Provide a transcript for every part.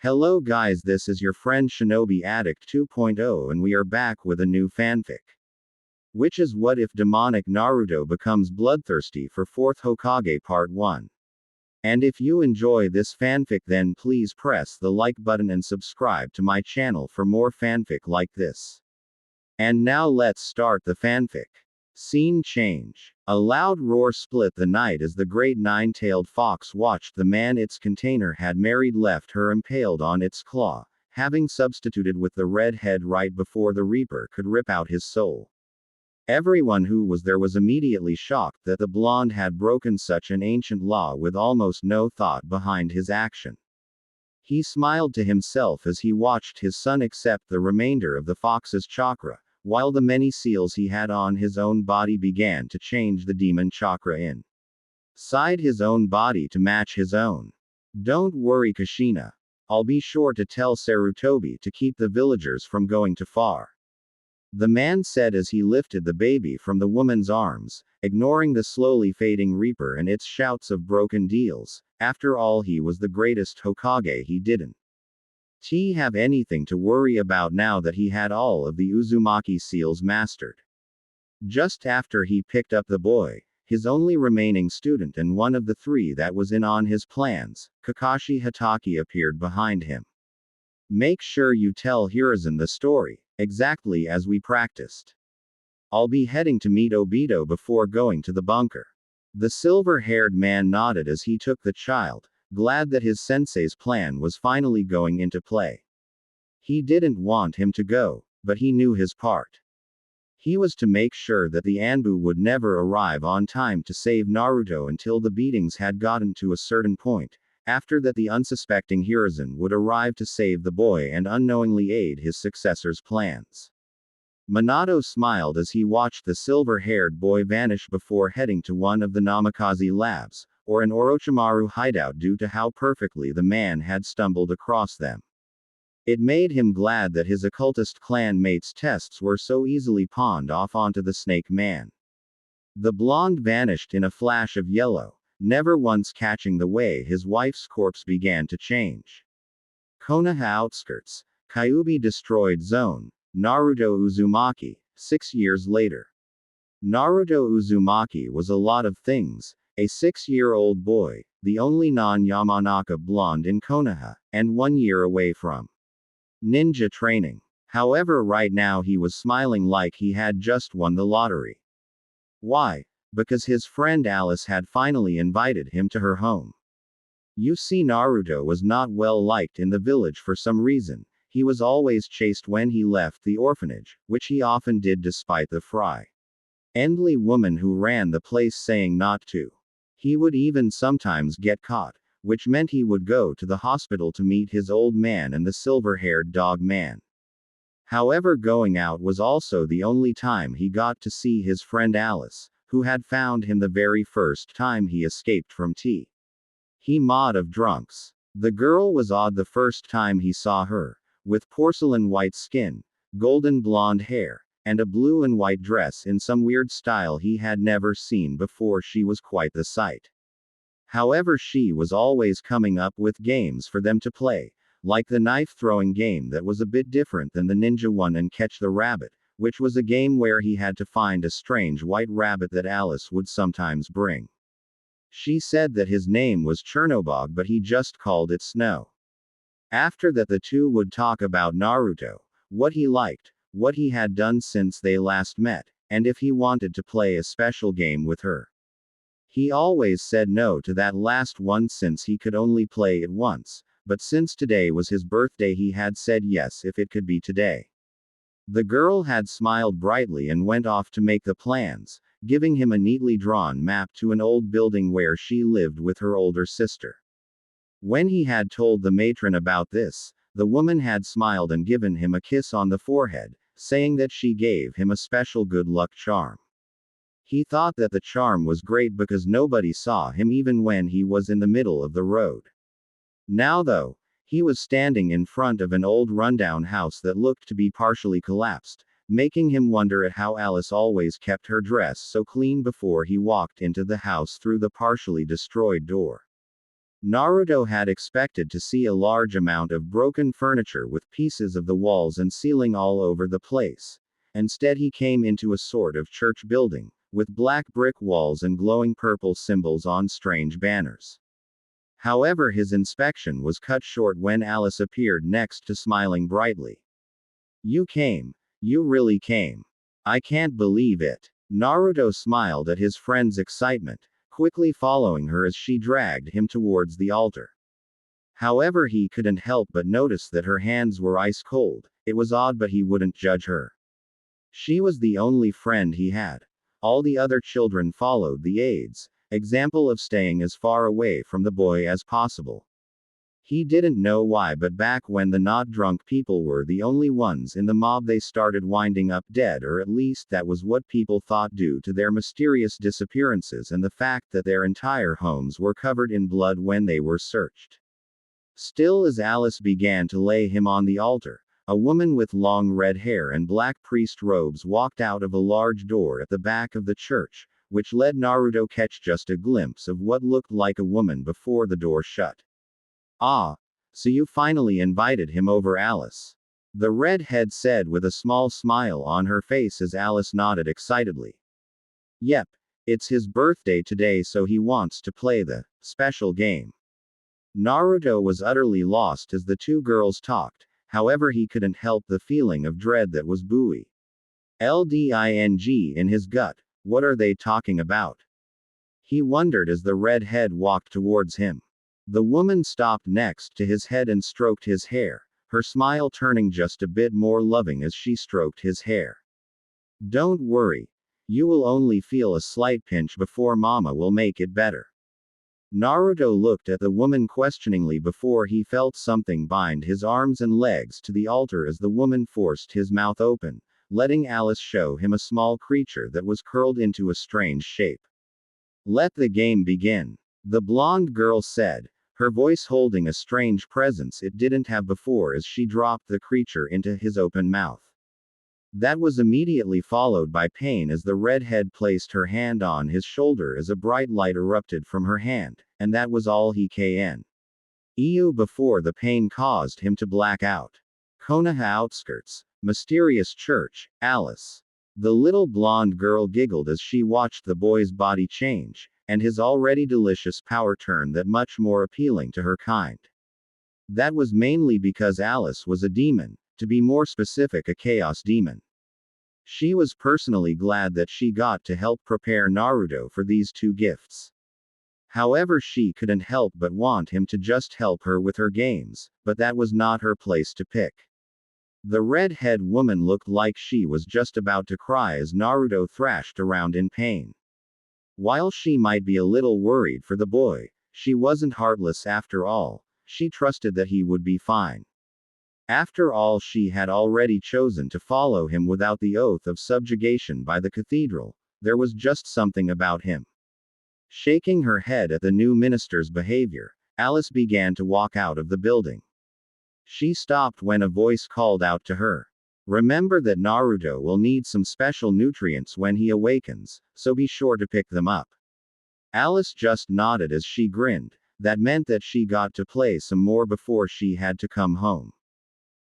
Hello guys, this is your friend Shinobi Addict 2.0 and we are back with a new fanfic. Which is what if demonic Naruto becomes bloodthirsty for 4th Hokage part 1. And if you enjoy this fanfic then please press the like button and subscribe to my channel for more fanfic like this. And now let's start the fanfic. Scene change. A loud roar split the night as the great nine-tailed fox watched the man its container had married left her impaled on its claw, having substituted with the red head right before the reaper could rip out his soul. Everyone who was there was immediately shocked that the blonde had broken such an ancient law with almost no thought behind his action. He smiled to himself as he watched his son accept the remainder of the fox's chakra, while the many seals he had on his own body began to change the demon chakra inside his own body to match his own. Don't worry Kushina. I'll be sure to tell Sarutobi to keep the villagers from going too far. The man said as he lifted the baby from the woman's arms, ignoring the slowly fading reaper and its shouts of broken deals. After all, he was the greatest Hokage. He didn't have anything to worry about now that he had all of the Uzumaki seals mastered. Just after he picked up the boy, his only remaining student and one of the three that was in on his plans, Kakashi Hatake appeared behind him. Make sure you tell Hiruzen the story, exactly as we practiced. I'll be heading to meet Obito before going to the bunker. The silver-haired man nodded as he took the child, glad that his sensei's plan was finally going into play. He didn't want him to go, but he knew his part. He was to make sure that the Anbu would never arrive on time to save Naruto until the beatings had gotten to a certain point. After that, the unsuspecting Hiruzen would arrive to save the boy and unknowingly aid his successor's plans. Minato smiled as he watched the silver-haired boy vanish before heading to one of the Namikaze labs, or an Orochimaru hideout, due to how perfectly the man had stumbled across them. It made him glad that his occultist clan mates' tests were so easily pawned off onto the Snake Man. The blonde vanished in a flash of yellow, never once catching the way his wife's corpse began to change. Konoha outskirts, Kyuubi destroyed zone, Naruto Uzumaki, 6 years later. Naruto Uzumaki was a lot of things: a 6-year-old boy, the only non-Yamanaka blonde in Konoha, and 1 year away from ninja training. However, right now he was smiling like he had just won the lottery. Why? Because his friend Alice had finally invited him to her home. You see, Naruto was not well liked in the village for some reason. He was always chased when he left the orphanage, which he often did despite the friendly woman who ran the place saying not to. He would even sometimes get caught, which meant he would go to the hospital to meet his old man and the silver-haired dog man. However, going out was also the only time he got to see his friend Alice, who had found him the very first time he escaped from he mod of drunks. The girl was odd the first time he saw her, with porcelain white skin, golden blonde hair, and a blue and white dress in some weird style he had never seen before. She was quite the sight. However, she was always coming up with games for them to play, like the knife-throwing game that was a bit different than the ninja one, and Catch the Rabbit, which was a game where he had to find a strange white rabbit that Alice would sometimes bring. She said that his name was Chernobog, but he just called it Snow. After that, the two would talk about Naruto, what he liked, what he had done since they last met, and if he wanted to play a special game with her. He always said no to that last one since he could only play it once, but since today was his birthday he had said yes if it could be today. The girl had smiled brightly and went off to make the plans, giving him a neatly drawn map to an old building where she lived with her older sister. When he had told the matron about this, the woman had smiled and given him a kiss on the forehead, saying that she gave him a special good luck charm. He thought that the charm was great because nobody saw him even when he was in the middle of the road. Now though, he was standing in front of an old rundown house that looked to be partially collapsed, making him wonder at how Alice always kept her dress so clean before he walked into the house through the partially destroyed door. Naruto had expected to see a large amount of broken furniture with pieces of the walls and ceiling all over the place. Instead, he came into a sort of church building, with black brick walls and glowing purple symbols on strange banners. However, his inspection was cut short when Alice appeared next to, smiling brightly. "You came. You really came. I can't believe it." Naruto smiled at his friend's excitement, quickly following her as she dragged him towards the altar. However, he couldn't help but notice that her hands were ice cold. It was odd, but he wouldn't judge her. She was the only friend he had. All the other children followed the aides, example of staying as far away from the boy as possible. He didn't know why, but back when the not drunk people were the only ones in the mob, they started winding up dead, or at least that was what people thought due to their mysterious disappearances and the fact that their entire homes were covered in blood when they were searched. Still, as Alice began to lay him on the altar, a woman with long red hair and black priest robes walked out of a large door at the back of the church, which let Naruto catch just a glimpse of what looked like a woman before the door shut. "Ah, so you finally invited him over, Alice," the redhead said with a small smile on her face as Alice nodded excitedly. "Yep, it's his birthday today, so he wants to play the special game." Naruto was utterly lost as the two girls talked. However, he couldn't help the feeling of dread that was buoying in his gut. What are they talking about? He wondered as the redhead walked towards him. The woman stopped next to his head and stroked his hair, her smile turning just a bit more loving as she stroked his hair. "Don't worry. You will only feel a slight pinch before Mama will make it better." Naruto looked at the woman questioningly before he felt something bind his arms and legs to the altar as the woman forced his mouth open, letting Alice show him a small creature that was curled into a strange shape. "Let the game begin," the blonde girl said, her voice holding a strange presence it didn't have before as she dropped the creature into his open mouth. That was immediately followed by pain as the redhead placed her hand on his shoulder as a bright light erupted from her hand, and that was all he can. EU before the pain caused him to black out. Konoha outskirts. Mysterious church. Alice. The little blonde girl giggled as she watched the boy's body change, and his already delicious power turn that much more appealing to her kind. That was mainly because Alice was a demon, to be more specific, a chaos demon. She was personally glad that she got to help prepare Naruto for these two gifts. However, she couldn't help but want him to just help her with her games, but that was not her place to pick. The red-haired woman looked like she was just about to cry as Naruto thrashed around in pain. While she might be a little worried for the boy, she wasn't heartless after all. She trusted that he would be fine. After all, she had already chosen to follow him without the oath of subjugation by the cathedral. There was just something about him. Shaking her head at the new minister's behavior, Alice began to walk out of the building. She stopped when a voice called out to her. "Remember that Naruto will need some special nutrients when he awakens, so be sure to pick them up." Alice just nodded as she grinned. That meant that she got to play some more before she had to come home.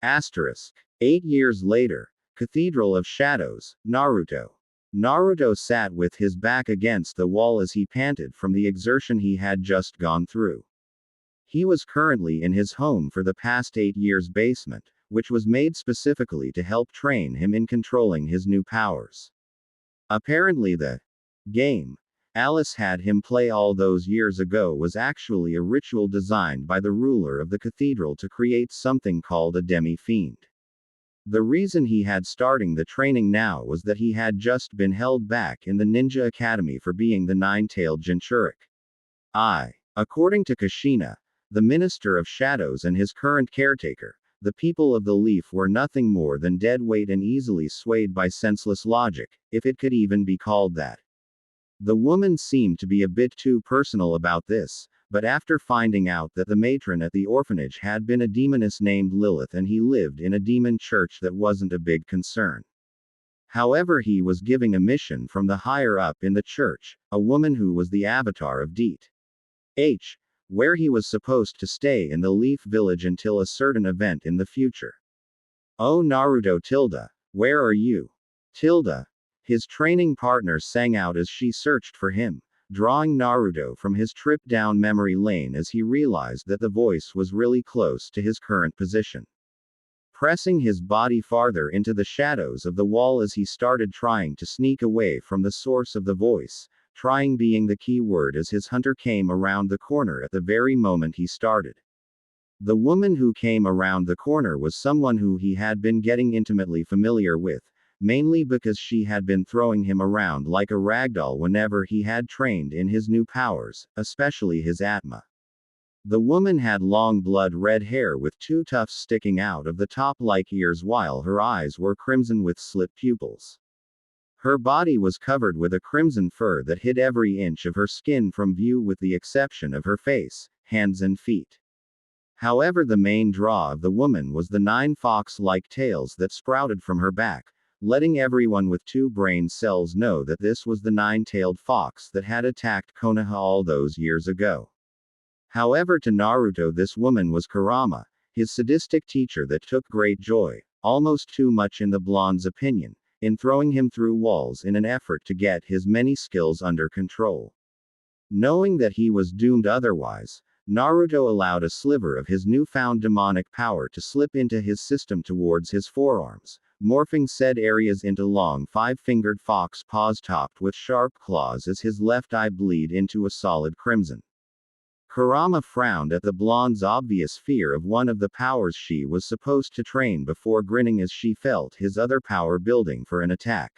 8 years later. Cathedral of Shadows, Naruto. Naruto sat with his back against the wall as he panted from the exertion he had just gone through. He was currently in his home for the past 8 years basement, which was made specifically to help train him in controlling his new powers. Apparently the game Alice had him play all those years ago was actually a ritual designed by the ruler of the cathedral to create something called a demi-fiend. The reason he had starting the training now was that he had just been held back in the ninja academy for being the nine-tailed Jinchurik. According to Kushina, the Minister of Shadows and his current caretaker, the people of the Leaf were nothing more than dead weight and easily swayed by senseless logic, if it could even be called that. The woman seemed to be a bit too personal about this, but after finding out that the matron at the orphanage had been a demoness named Lilith and he lived in a demon church, that wasn't a big concern. However, he was giving a mission from the higher up in the church, a woman who was the avatar of Det. where he was supposed to stay in the Leaf Village until a certain event in the future. "Oh Naruto tilde, where are you? Tilde." His training partner sang out as she searched for him, drawing Naruto from his trip down memory lane as he realized that the voice was really close to his current position. Pressing his body farther into the shadows of the wall as he started trying to sneak away from the source of the voice, trying being the key word as his hunter came around the corner at the very moment he started. The woman who came around the corner was someone who he had been getting intimately familiar with, mainly because she had been throwing him around like a ragdoll whenever he had trained in his new powers, especially his Atma. The woman had long blood-red hair with two tufts sticking out of the top like ears while her eyes were crimson with slit pupils. Her body was covered with a crimson fur that hid every inch of her skin from view with the exception of her face, hands and feet. However, the main draw of the woman was the 9 fox-like tails that sprouted from her back, letting everyone with 2 brain cells know that this was the 9-tailed fox that had attacked Konoha all those years ago. However, to Naruto this woman was Kurama, his sadistic teacher that took great joy, almost too much in the blonde's opinion, in throwing him through walls in an effort to get his many skills under control. Knowing that he was doomed otherwise, Naruto allowed a sliver of his newfound demonic power to slip into his system towards his forearms, morphing said areas into long 5-fingered fox paws topped with sharp claws as his left eye bleed into a solid crimson. Kurama frowned at the blonde's obvious fear of one of the powers she was supposed to train before grinning as she felt his other power building for an attack.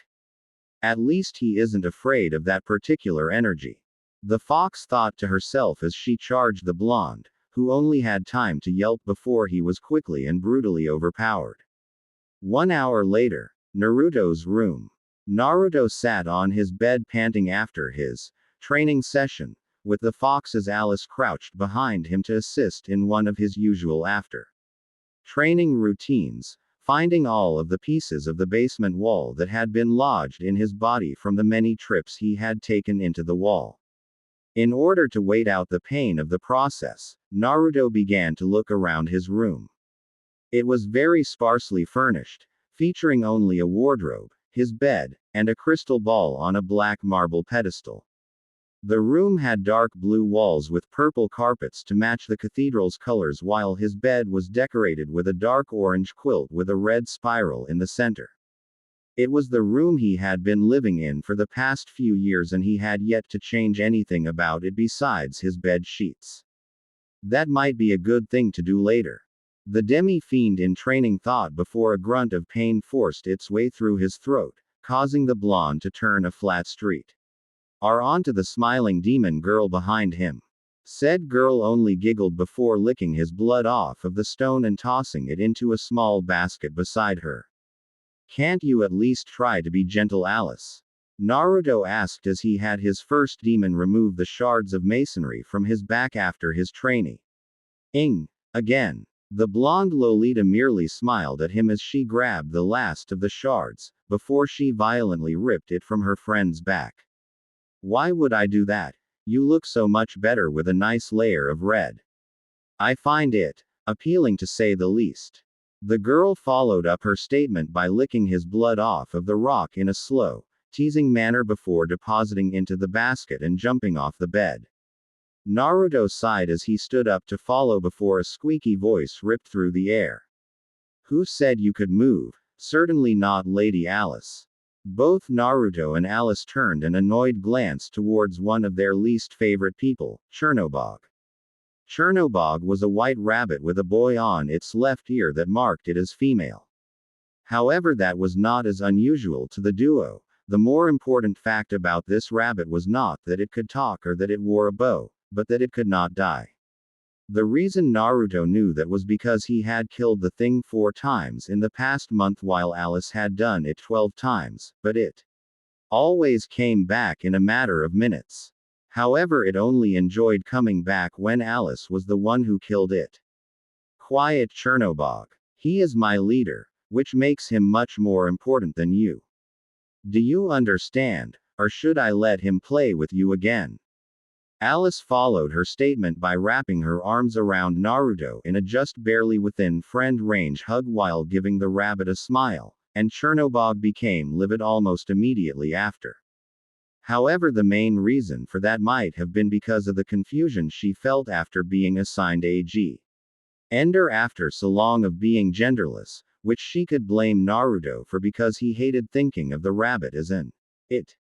At least he isn't afraid of that particular energy. The fox thought to herself as she charged the blonde, who only had time to yelp before he was quickly and brutally overpowered. 1 hour later, Naruto's room. Naruto sat on his bed panting after his training session, with the fox's Alice crouched behind him to assist in one of his usual after training routines, finding all of the pieces of the basement wall that had been lodged in his body from the many trips he had taken into the wall. In order to wait out the pain of the process, Naruto began to look around his room. It was very sparsely furnished, featuring only a wardrobe, his bed, and a crystal ball on a black marble pedestal. The room had dark blue walls with purple carpets to match the cathedral's colors, while his bed was decorated with a dark orange quilt with a red spiral in the center. It was the room he had been living in for the past few years and he had yet to change anything about it besides his bed sheets. That might be a good thing to do later. The demi-fiend in training thought before a grunt of pain forced its way through his throat, causing the blonde to turn a flat street. Onto the smiling demon girl behind him. Said girl only giggled before licking his blood off of the stone and tossing it into a small basket beside her. "Can't you at least try to be gentle, Alice?" Naruto asked as he had his first demon remove the shards of masonry from his back after his training. Again. The blonde Lolita merely smiled at him as she grabbed the last of the shards, before she violently ripped it from her friend's back. "Why would I do that? You look so much better with a nice layer of red." "I find it appealing to say the least." The girl followed up her statement by licking his blood off of the rock in a slow, teasing manner before depositing into the basket and jumping off the bed. Naruto sighed as he stood up to follow before a squeaky voice ripped through the air. "Who said you could move? Certainly not Lady Alice." Both Naruto and Alice turned an annoyed glance towards one of their least favorite people, Chernobog. Chernobog was a white rabbit with a boy on its left ear that marked it as female. However, that was not as unusual to the duo. The more important fact about this rabbit was not that it could talk or that it wore a bow, but that it could not die. The reason Naruto knew that was because he had killed the thing 4 times in the past month while Alice had done it 12 times, but it always came back in a matter of minutes. However, it only enjoyed coming back when Alice was the one who killed it. "Quiet, Chernobog. He is my leader, which makes him much more important than you. Do you understand? Or should I let him play with you again?" Alice followed her statement by wrapping her arms around Naruto in a just barely within friend range hug while giving the rabbit a smile, and Chernobog became livid almost immediately after. However, the main reason for that might have been because of the confusion she felt after being assigned AG Ender after so long of being genderless, which she could blame Naruto for because he hated thinking of the rabbit as an it.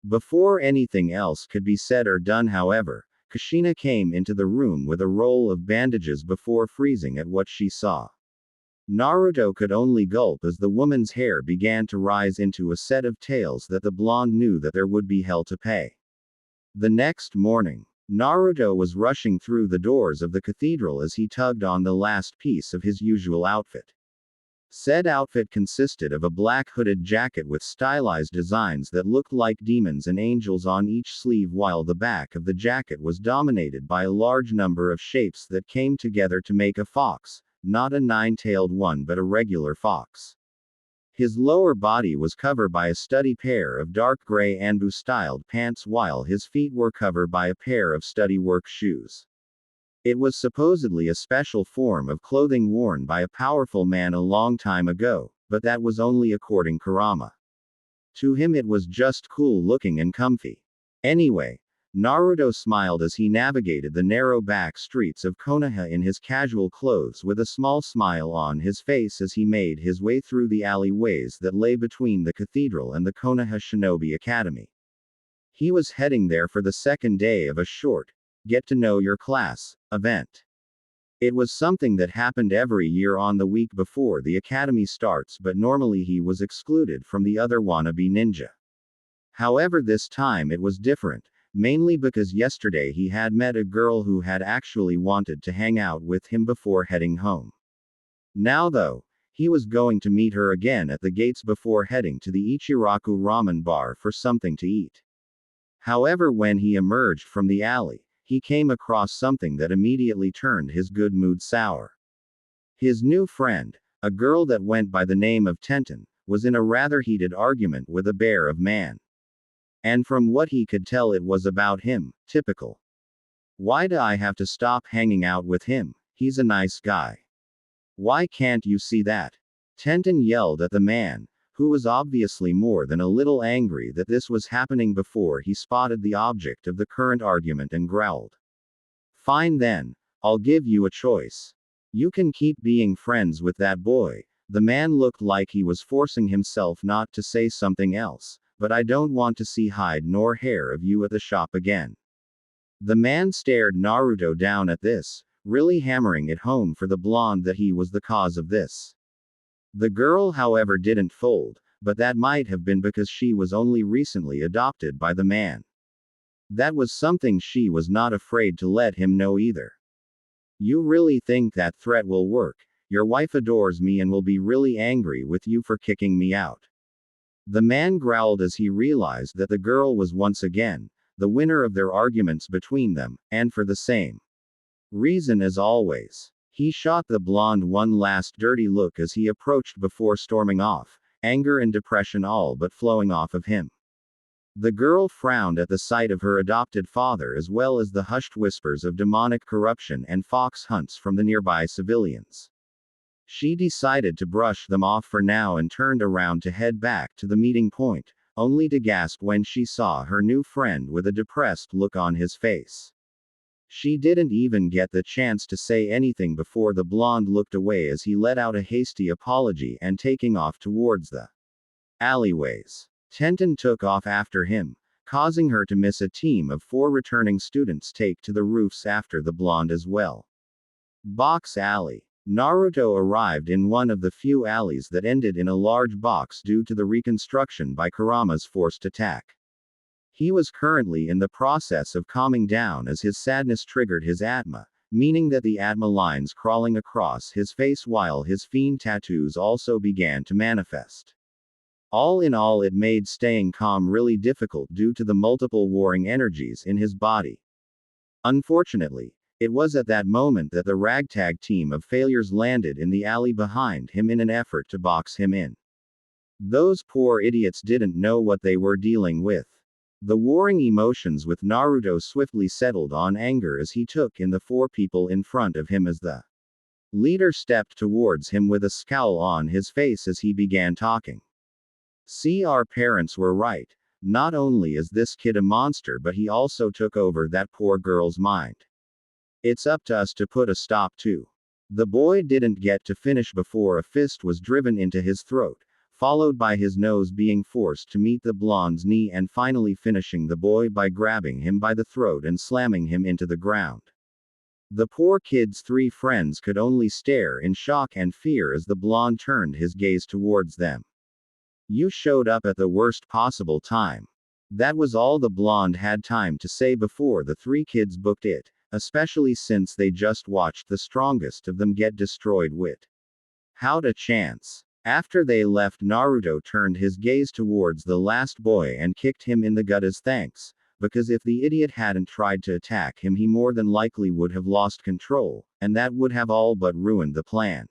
Before anything else could be said or done, however, Kushina came into the room with a roll of bandages before freezing at what she saw. Naruto could only gulp as the woman's hair began to rise into a set of tails that the blonde knew that there would be hell to pay. The next morning, Naruto was rushing through the doors of the cathedral as he tugged on the last piece of his usual outfit. Said outfit consisted of a black hooded jacket with stylized designs that looked like demons and angels on each sleeve, while the back of the jacket was dominated by a large number of shapes that came together to make a fox, not a nine-tailed one but a regular fox. His lower body was covered by a study pair of dark gray Anbu-styled pants while his feet were covered by a pair of study work shoes. It was supposedly a special form of clothing worn by a powerful man a long time ago, but that was only according Kurama. To him it was just cool looking and comfy. Anyway, Naruto smiled as he navigated the narrow back streets of Konoha in his casual clothes with a small smile on his face as he made his way through the alleyways that lay between the cathedral and the Konoha Shinobi Academy. He was heading there for the second day of a short, get to know your class event. It was something that happened every year on the week before the academy starts, but normally he was excluded from the other wannabe ninja. However, this time it was different, mainly because yesterday he had met a girl who had actually wanted to hang out with him before heading home. Now though, he was going to meet her again at the gates before heading to the Ichiraku ramen bar for something to eat. However, when he emerged from the alley, he came across something that immediately turned his good mood sour. His new friend, a girl that went by the name of Tenten, was in a rather heated argument with a bear of man. And from what he could tell, it was about him. Typical. Why do I have to stop hanging out with him? He's a nice guy. Why can't you see that? Tenten yelled at the man, who was obviously more than a little angry that this was happening before he spotted the object of the current argument, and growled. Fine then, I'll give you a choice. You can keep being friends with that boy. The man looked like he was forcing himself not to say something else, but I don't want to see hide nor hair of you at the shop again. The man stared Naruto down at this, really hammering it home for the blonde that he was the cause of this. The girl, however, didn't fold, but that might have been because she was only recently adopted by the man. That was something she was not afraid to let him know either. You really think that threat will work? Your wife adores me and will be really angry with you for kicking me out. The man growled as he realized that the girl was once again the winner of their arguments between them, and for the same reason as always. He shot the blonde one last dirty look as he approached before storming off, anger and depression all but flowing off of him. The girl frowned at the sight of her adopted father, as well as the hushed whispers of demonic corruption and fox hunts from the nearby civilians. She decided to brush them off for now and turned around to head back to the meeting point, only to gasp when she saw her new friend with a depressed look on his face. She didn't even get the chance to say anything before the blonde looked away as he let out a hasty apology and taking off towards the alleyways. Tenten took off after him, causing her to miss a team of 4 returning students take to the roofs after the blonde as well. Box Alley. Naruto arrived in one of the few alleys that ended in a large box due to the reconstruction by Kurama's forced attack. He was currently in the process of calming down as his sadness triggered his Atma, meaning that the Atma lines crawling across his face while his fiend tattoos also began to manifest. All in all, it made staying calm really difficult due to the multiple warring energies in his body. Unfortunately, it was at that moment that the ragtag team of failures landed in the alley behind him in an effort to box him in. Those poor idiots didn't know what they were dealing with. The warring emotions with Naruto swiftly settled on anger as he took in the four people in front of him as the leader stepped towards him with a scowl on his face as he began talking. See, our parents were right. Not only is this kid a monster, but he also took over that poor girl's mind. It's up to us to put a stop to. The boy didn't get to finish before a fist was driven into his throat, followed by his nose being forced to meet the blonde's knee and finally finishing the boy by grabbing him by the throat and slamming him into the ground. The poor kid's three friends could only stare in shock and fear as the blonde turned his gaze towards them. You showed up at the worst possible time. That was all the blonde had time to say before the three kids booked it, especially since they just watched the strongest of them get destroyed without a chance. After they left, Naruto turned his gaze towards the last boy and kicked him in the gut as thanks, because if the idiot hadn't tried to attack him, he more than likely would have lost control, and that would have all but ruined the plan.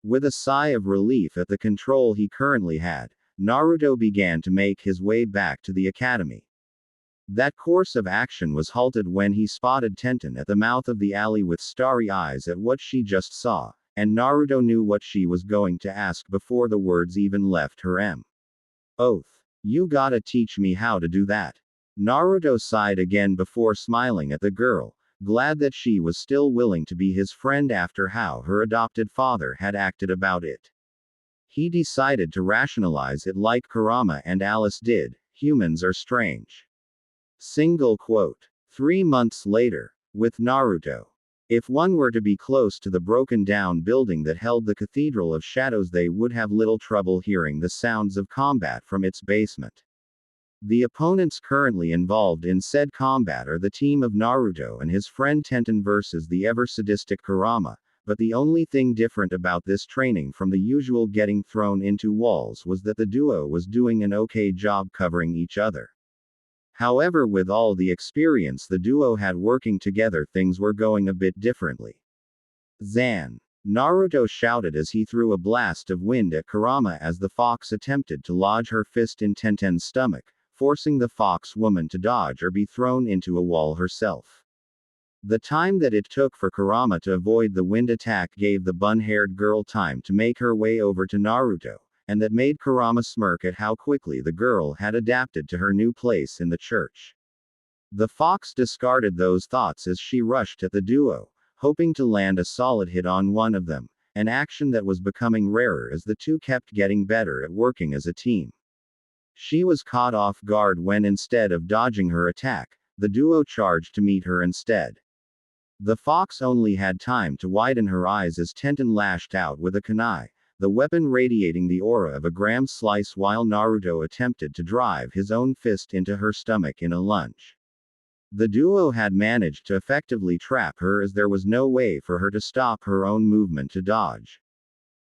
With a sigh of relief at the control he currently had, Naruto began to make his way back to the academy. That course of action was halted when he spotted Tenten at the mouth of the alley with starry eyes at what she just saw, and Naruto knew what she was going to ask before the words even left her mouth. You gotta teach me how to do that. Naruto sighed again before smiling at the girl, glad that she was still willing to be his friend after how her adopted father had acted about it. He decided to rationalize it like Kurama and Alice did: humans are strange. Single quote. 3 months later, with Naruto. If one were to be close to the broken down building that held the Cathedral of Shadows, they would have little trouble hearing the sounds of combat from its basement. The opponents currently involved in said combat are the team of Naruto and his friend Tenten versus the ever-sadistic Kurama, but the only thing different about this training from the usual getting thrown into walls was that the duo was doing an okay job covering each other. However, with all the experience the duo had working together, things were going a bit differently. Zan! Naruto shouted as he threw a blast of wind at Kurama as the fox attempted to lodge her fist in Tenten's stomach, forcing the fox woman to dodge or be thrown into a wall herself. The time that it took for Kurama to avoid the wind attack gave the bun-haired girl time to make her way over to Naruto, and that made Kurama smirk at how quickly the girl had adapted to her new place in the church. The fox discarded those thoughts as she rushed at the duo, hoping to land a solid hit on one of them, an action that was becoming rarer as the two kept getting better at working as a team. She was caught off guard when, instead of dodging her attack, the duo charged to meet her instead. The fox only had time to widen her eyes as Tenten lashed out with a kunai, the weapon radiating the aura of a gram slice, while Naruto attempted to drive his own fist into her stomach in a lunge. The duo had managed to effectively trap her as there was no way for her to stop her own movement to dodge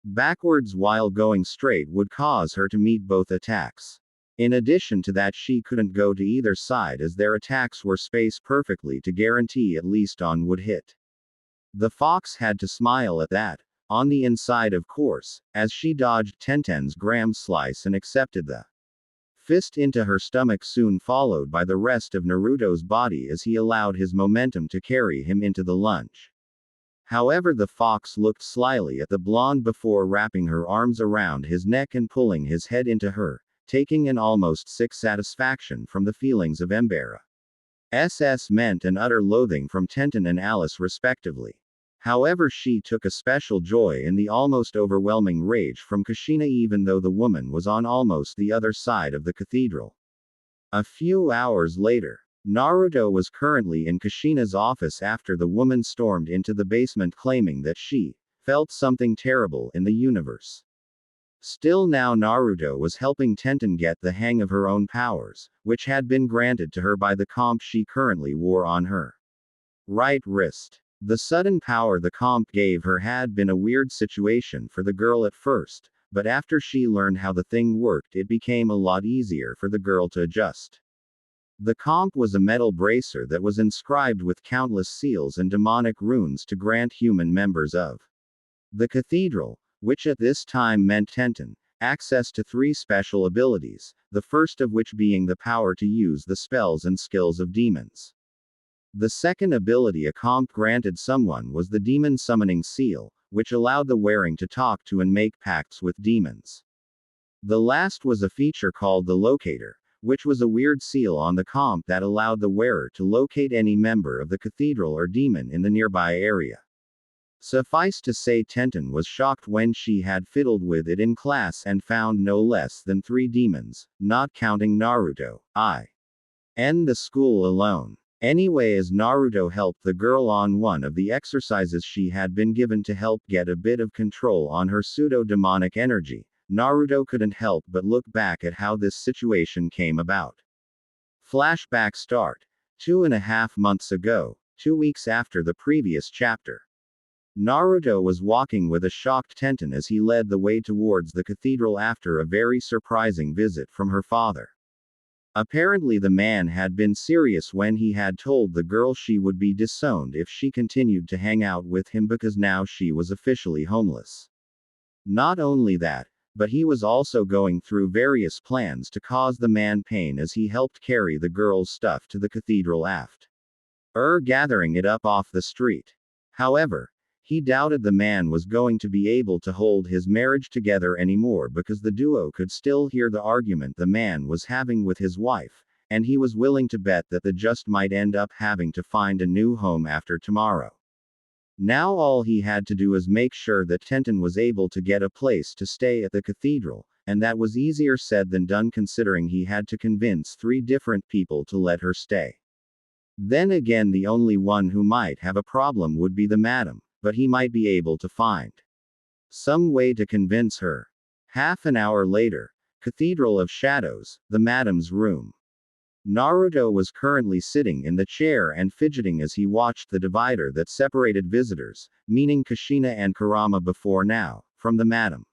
backwards while going straight would cause her to meet both attacks. In addition to that, she couldn't go to either side as their attacks were spaced perfectly to guarantee at least one would hit. The fox had to smile at that, on the inside of course, as she dodged Tenten's gram slice and accepted the fist into her stomach, soon followed by the rest of Naruto's body as he allowed his momentum to carry him into the lunge. However, the fox looked slyly at the blonde before wrapping her arms around his neck and pulling his head into her, taking an almost sick satisfaction from the feelings of embarrassment and utter loathing from Tenten and Alice respectively. However, she took a special joy in the almost overwhelming rage from Kushina, even though the woman was on almost the other side of the cathedral. A few hours later, Naruto was currently in Kushina's office after the woman stormed into the basement claiming that she felt something terrible in the universe. Still, now Naruto was helping Tenten get the hang of her own powers, which had been granted to her by the comp she currently wore on her right wrist. The sudden power the comp gave her had been a weird situation for the girl at first, but after she learned how the thing worked, it became a lot easier for the girl to adjust. The comp was a metal bracer that was inscribed with countless seals and demonic runes to grant human members of the cathedral, which at this time meant Tenten, access to 3 special abilities, the first of which being the power to use the spells and skills of demons. The second ability a comp granted someone was the Demon Summoning Seal, which allowed the wearing to talk to and make pacts with demons. The last was a feature called the Locator, which was a weird seal on the comp that allowed the wearer to locate any member of the cathedral or demon in the nearby area. Suffice to say, Tenten was shocked when she had fiddled with it in class and found no less than 3 demons, not counting Naruto, in the school alone. Anyway, as Naruto helped the girl on one of the exercises she had been given to help get a bit of control on her pseudo-demonic energy, Naruto couldn't help but look back at how this situation came about. Flashback start. 2.5 months ago, 2 weeks after the previous chapter. Naruto was walking with a shocked Tenten as he led the way towards the cathedral after a very surprising visit from her father. Apparently the man had been serious when he had told the girl she would be disowned if she continued to hang out with him because now she was officially homeless. Not only that, but he was also going through various plans to cause the man pain as he helped carry the girl's stuff to the cathedral gathering it up off the street. However, he doubted the man was going to be able to hold his marriage together anymore because the duo could still hear the argument the man was having with his wife, and he was willing to bet that the just might end up having to find a new home after tomorrow. Now all he had to do was make sure that Tenten was able to get a place to stay at the cathedral, and that was easier said than done considering he had to convince 3 different people to let her stay. Then again, the only one who might have a problem would be the madam, but he might be able to find some way to convince her. Half an hour later, Cathedral of Shadows, the madam's room. Naruto was currently sitting in the chair and fidgeting as he watched the divider that separated visitors, meaning Kushina and Kurama before now, from the madam.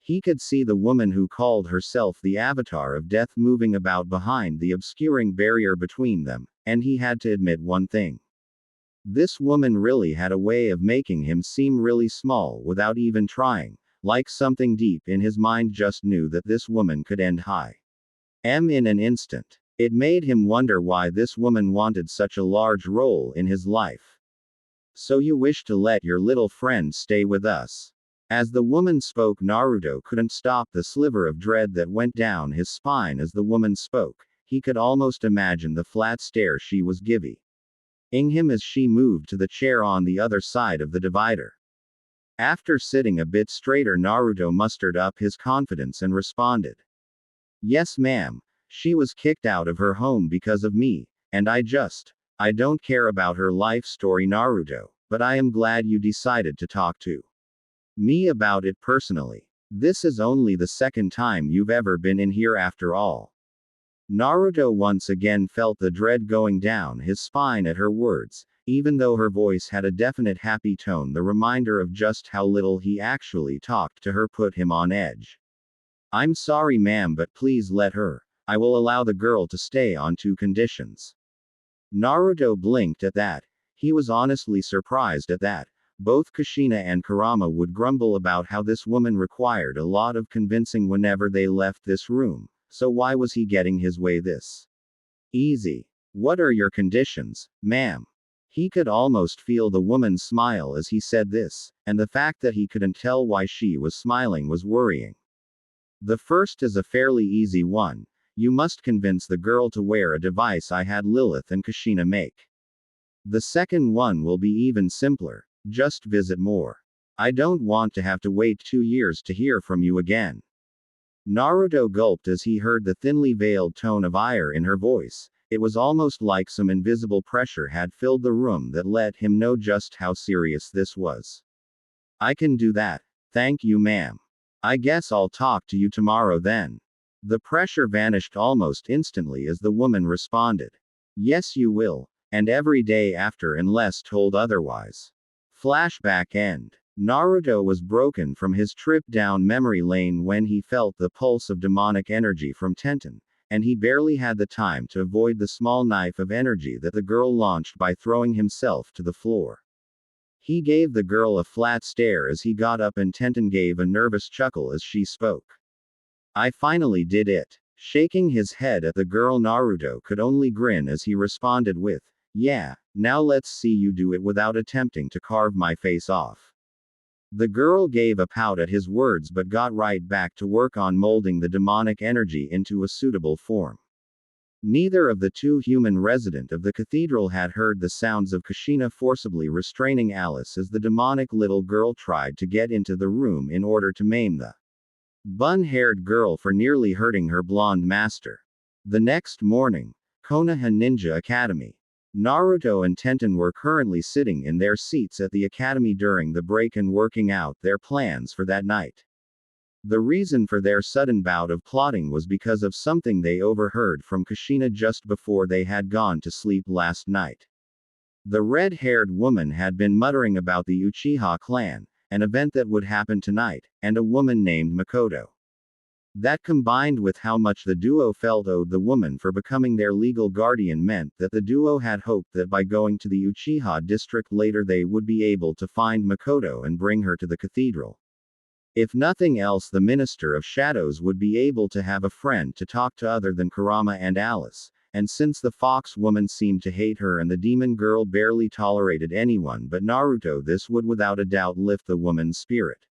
He could see the woman who called herself the Avatar of Death moving about behind the obscuring barrier between them, and he had to admit one thing. This woman really had a way of making him seem really small without even trying, like something deep in his mind just knew that this woman could end in an instant. It made him wonder why this woman wanted such a large role in his life. So you wish to let your little friend stay with us? As the woman spoke, Naruto couldn't stop the sliver of dread that went down his spine as the woman spoke. He could almost imagine the flat stare she was giving him as she moved to the chair on the other side of the divider. After sitting a bit straighter, Naruto mustered up his confidence and responded. Yes, ma'am. She was kicked out of her home because of me, and I don't care about her life story, Naruto, but I am glad you decided to talk to me about it personally. This is only the second time you've ever been in here after all. Naruto once again felt the dread going down his spine at her words, even though her voice had a definite happy tone. The reminder of just how little he actually talked to her put him on edge. I'm sorry, ma'am, but please let her. I will allow the girl to stay on 2 conditions. Naruto blinked at that. He was honestly surprised at that. Both Kushina and Kurama would grumble about how this woman required a lot of convincing whenever they left this room. So why was he getting his way this easy? What are your conditions, ma'am? He could almost feel the woman's smile as he said this, and the fact that he couldn't tell why she was smiling was worrying. The first is a fairly easy one. You must convince the girl to wear a device I had Lilith and Kushina make. The second one will be even simpler. Just visit more. I don't want to have to wait 2 years to hear from you again. Naruto gulped as he heard the thinly veiled tone of ire in her voice. It was almost like some invisible pressure had filled the room that let him know just how serious this was. I can do that. Thank you, ma'am. I guess I'll talk to you tomorrow then. The pressure vanished almost instantly as the woman responded. Yes, you will. And every day after unless told otherwise. Flashback end. Naruto was broken from his trip down memory lane when he felt the pulse of demonic energy from Tenten, and he barely had the time to avoid the small knife of energy that the girl launched by throwing himself to the floor. He gave the girl a flat stare as he got up, and Tenten gave a nervous chuckle as she spoke. I finally did it. Shaking his head at the girl, Naruto could only grin as he responded with, "Yeah, now let's see you do it without attempting to carve my face off." The girl gave a pout at his words but got right back to work on molding the demonic energy into a suitable form. Neither of the two human residents of the cathedral had heard the sounds of Kushina forcibly restraining Alice as the demonic little girl tried to get into the room in order to maim the bun-haired girl for nearly hurting her blonde master. The next morning, Konoha Ninja Academy. Naruto and Tenten were currently sitting in their seats at the academy during the break and working out their plans for that night. The reason for their sudden bout of plotting was because of something they overheard from Kushina just before they had gone to sleep last night. The red-haired woman had been muttering about the Uchiha clan, an event that would happen tonight, and a woman named Makoto. That combined with how much the duo felt owed the woman for becoming their legal guardian meant that the duo had hoped that by going to the Uchiha district later they would be able to find Makoto and bring her to the cathedral. If nothing else, the Minister of Shadows would be able to have a friend to talk to other than Kurama and Alice, and since the fox woman seemed to hate her and the demon girl barely tolerated anyone but Naruto, this would without a doubt lift the woman's spirit.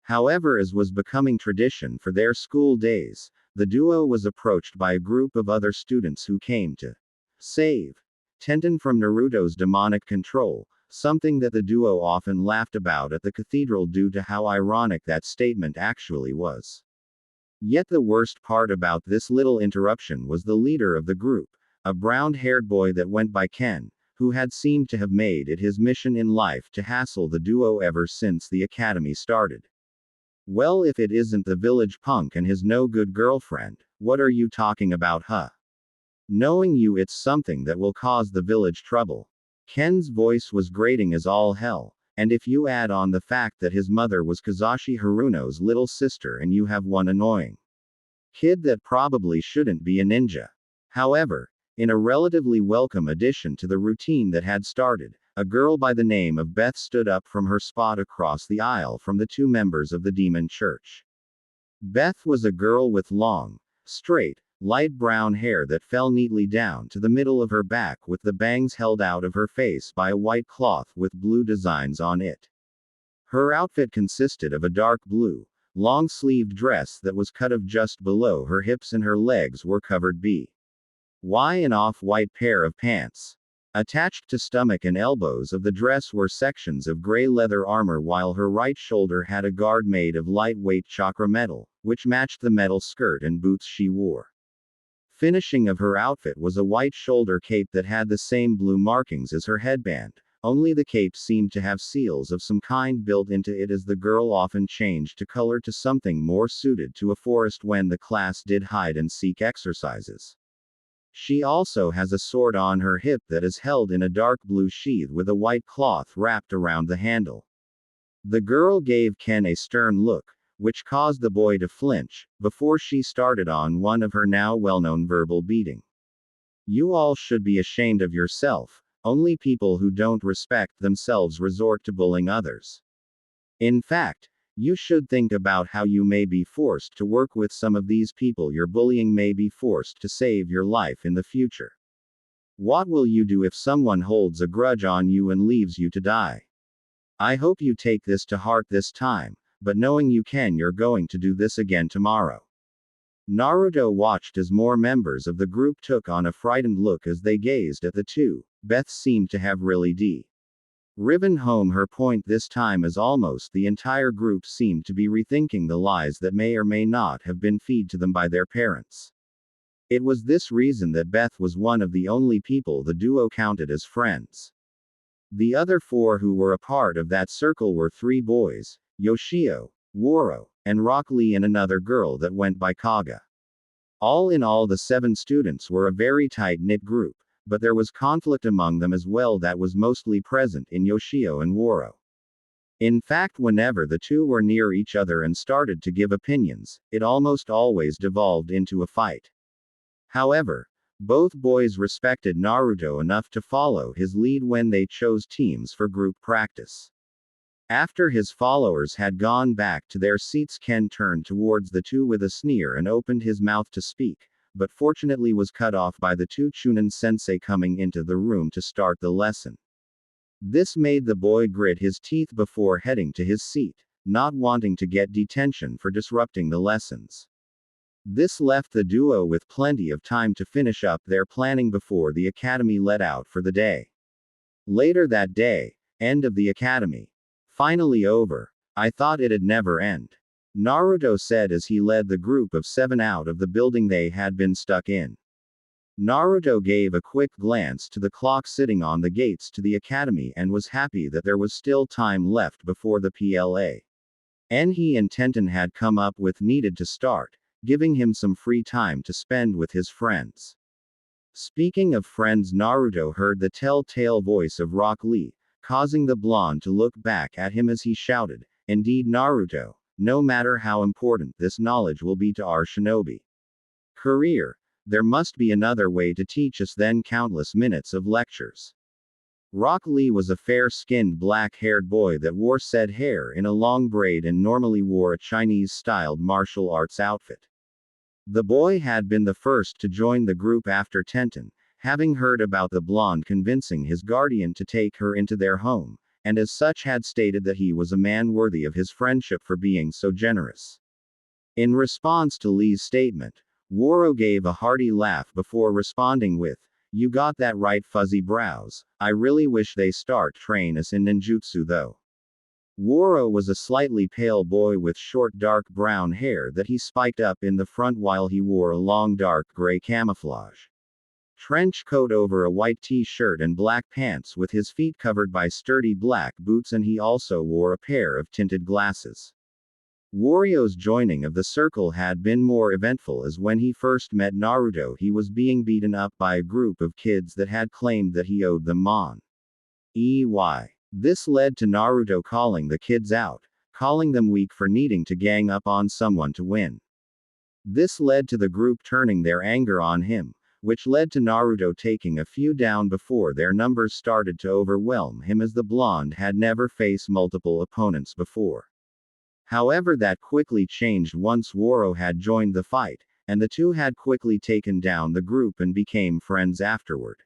However, as was becoming tradition for their school days, the duo was approached by a group of other students who came to save Tenten from Naruto's demonic control, something that the duo often laughed about at the cathedral due to how ironic that statement actually was. Yet the worst part about this little interruption was the leader of the group, a brown-haired boy that went by Ken, who had seemed to have made it his mission in life to hassle the duo ever since the academy started. "Well, if it isn't the village punk and his no-good girlfriend, what are you talking about, huh? Knowing you, it's something that will cause the village trouble." Ken's voice was grating as all hell, and if you add on the fact that his mother was Kazashi Haruno's little sister and you have one annoying kid that probably shouldn't be a ninja. However, in a relatively welcome addition to the routine that had started, a girl by the name of Beth stood up from her spot across the aisle from the two members of the demon church. Beth was a girl with long, straight, light brown hair that fell neatly down to the middle of her back with the bangs held out of her face by a white cloth with blue designs on it. Her outfit consisted of a dark blue, long-sleeved dress that was cut off just below her hips and her legs were covered by an off-white pair of pants. Attached to stomach and elbows of the dress were sections of gray leather armor, while her right shoulder had a guard made of lightweight chakra metal, which matched the metal skirt and boots she wore. Finishing of her outfit was a white shoulder cape that had the same blue markings as her headband, only the cape seemed to have seals of some kind built into it, as the girl often changed to color to something more suited to a forest when the class did hide-and-seek exercises. She also has a sword on her hip that is held in a dark blue sheath with a white cloth wrapped around the handle. The girl gave Ken a stern look, which caused the boy to flinch, before she started on one of her now well-known verbal beating. "You all should be ashamed of yourself. Only people who don't respect themselves resort to bullying others. In fact, you should think about how you may be forced to work with some of these people your bullying may be forced to save your life in the future. What will you do if someone holds a grudge on you and leaves you to die? I hope you take this to heart this time, but knowing you can, you're going to do this again tomorrow." Naruto watched as more members of the group took on a frightened look as they gazed at the two. Beth seemed to have really driven home her point this time, as almost the entire group seemed to be rethinking the lies that may or may not have been fed to them by their parents. It was this reason that Beth was one of the only people the duo counted as friends. The other four who were a part of that circle were three boys, Yoshio, Woro, and Rock Lee, and another girl that went by Kaga. All in all, the 7 students were a very tight-knit group, but there was conflict among them as well that was mostly present in Yoshio and Woro. In fact, whenever the two were near each other and started to give opinions, it almost always devolved into a fight. However, both boys respected Naruto enough to follow his lead when they chose teams for group practice. After his followers had gone back to their seats, Ken turned towards the two with a sneer and opened his mouth to speak, but fortunately was cut off by the two Chunin sensei coming into the room to start the lesson. This made the boy grit his teeth before heading to his seat, not wanting to get detention for disrupting the lessons. This left the duo with plenty of time to finish up their planning before the academy let out for the day. Later that day, end of the academy. Finally over. I thought it'd never end. Naruto said as he led the group of 7 out of the building they had been stuck in. Naruto gave a quick glance to the clock sitting on the gates to the academy and was happy that there was still time left before the PLA. He and Tenten had come up with needed to start, giving him some free time to spend with his friends. Speaking of friends, Naruto heard the telltale voice of Rock Lee, causing the blonde to look back at him as he shouted, "Indeed, Naruto, no matter how important this knowledge will be to our shinobi career, there must be another way to teach us than countless minutes of lectures." Rock Lee was a fair-skinned black-haired boy that wore said hair in a long braid and normally wore a Chinese-styled martial arts outfit. The boy had been the first to join the group after Tenten, having heard about the blonde convincing his guardian to take her into their home, and as such had stated that he was a man worthy of his friendship for being so generous. In response to Lee's statement, Woro gave a hearty laugh before responding with, "You got that right, fuzzy brows. I really wish they start train us in ninjutsu though." Woro was a slightly pale boy with short dark brown hair that he spiked up in the front while he wore a long dark gray camouflage trench coat over a white t-shirt and black pants with his feet covered by sturdy black boots, and he also wore a pair of tinted glasses. Wario's joining of the circle had been more eventful, as when he first met Naruto he was being beaten up by a group of kids that had claimed that he owed them mon. This led to Naruto calling the kids out, calling them weak for needing to gang up on someone to win. This led to the group turning their anger on him, which led to Naruto taking a few down before their numbers started to overwhelm him, as the blonde had never faced multiple opponents before. However, that quickly changed once Woro had joined the fight, and the two had quickly taken down the group and became friends afterward.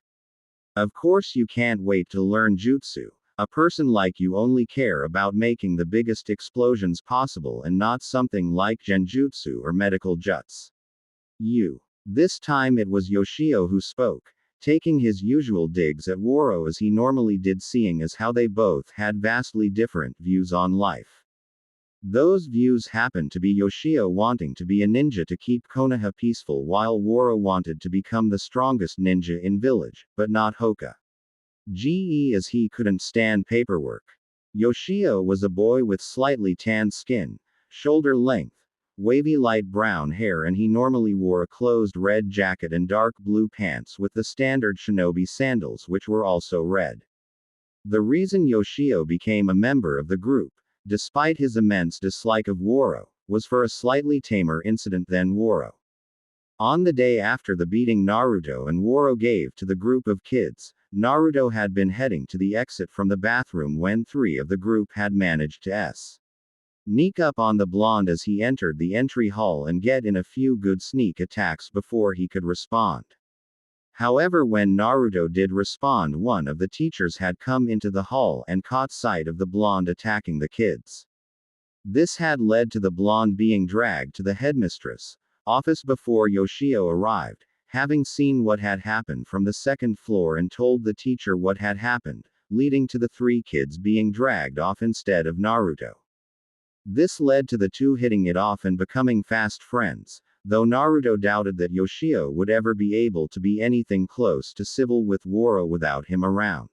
Of course, you can't wait to learn jutsu. A person like you only care about making the biggest explosions possible and not something like genjutsu or medical juts. This time it was Yoshio who spoke, taking his usual digs at Woro as he normally did, seeing as how they both had vastly different views on life. Those views happened to be Yoshio wanting to be a ninja to keep Konoha peaceful, while Woro wanted to become the strongest ninja in village, but not Hokage, as he couldn't stand paperwork. Yoshio was a boy with slightly tanned skin, shoulder length, wavy light brown hair, and he normally wore a closed red jacket and dark blue pants with the standard shinobi sandals, which were also red. The reason Yoshio became a member of the group, despite his immense dislike of Woro, was for a slightly tamer incident than Woro. On the day after the beating Naruto and Woro gave to the group of kids, Naruto had been heading to the exit from the bathroom when 3 of the group had managed to sneak up on the blonde as he entered the entry hall and get in a few good sneak attacks before he could respond. However, when Naruto did respond, one of the teachers had come into the hall and caught sight of the blonde attacking the kids. This had led to the blonde being dragged to the headmistress' office before Yoshio arrived, having seen what had happened from the second floor, and told the teacher what had happened, leading to the 3 kids being dragged off instead of Naruto. This led to the two hitting it off and becoming fast friends, though Naruto doubted that Yoshio would ever be able to be anything close to civil with Woro without him around.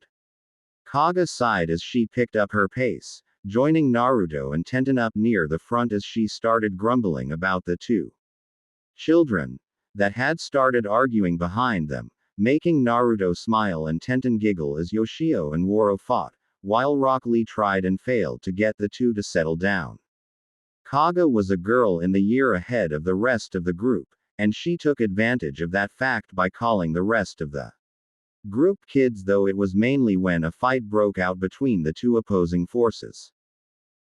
Kaga sighed as she picked up her pace, joining Naruto and Tenten up near the front as she started grumbling about the 2 children that had started arguing behind them, making Naruto smile and Tenten giggle as Yoshio and Woro fought, while Rock Lee tried and failed to get the 2 to settle down. Kaga was a girl in the year ahead of the rest of the group, and she took advantage of that fact by calling the rest of the group kids, though it was mainly when a fight broke out between the 2 opposing forces.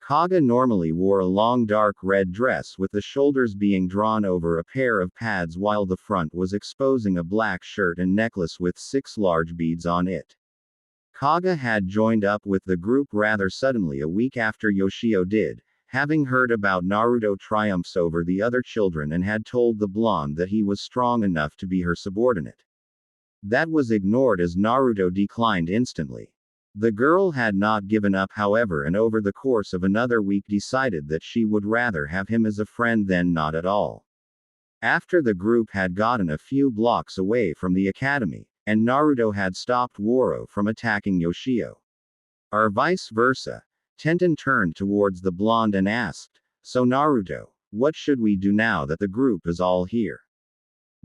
Kaga normally wore a long dark red dress with the shoulders being drawn over a pair of pads while the front was exposing a black shirt and necklace with 6 large beads on it. Kaga had joined up with the group rather suddenly a week after Yoshio did, having heard about Naruto triumphs over the other children and had told the blonde that he was strong enough to be her subordinate. That was ignored as Naruto declined instantly. The girl had not given up however, and over the course of another week decided that she would rather have him as a friend than not at all. After the group had gotten a few blocks away from the academy, and Naruto had stopped Woro from attacking Yoshio, or vice versa, Tenten turned towards the blonde and asked, "So Naruto, what should we do now that the group is all here?"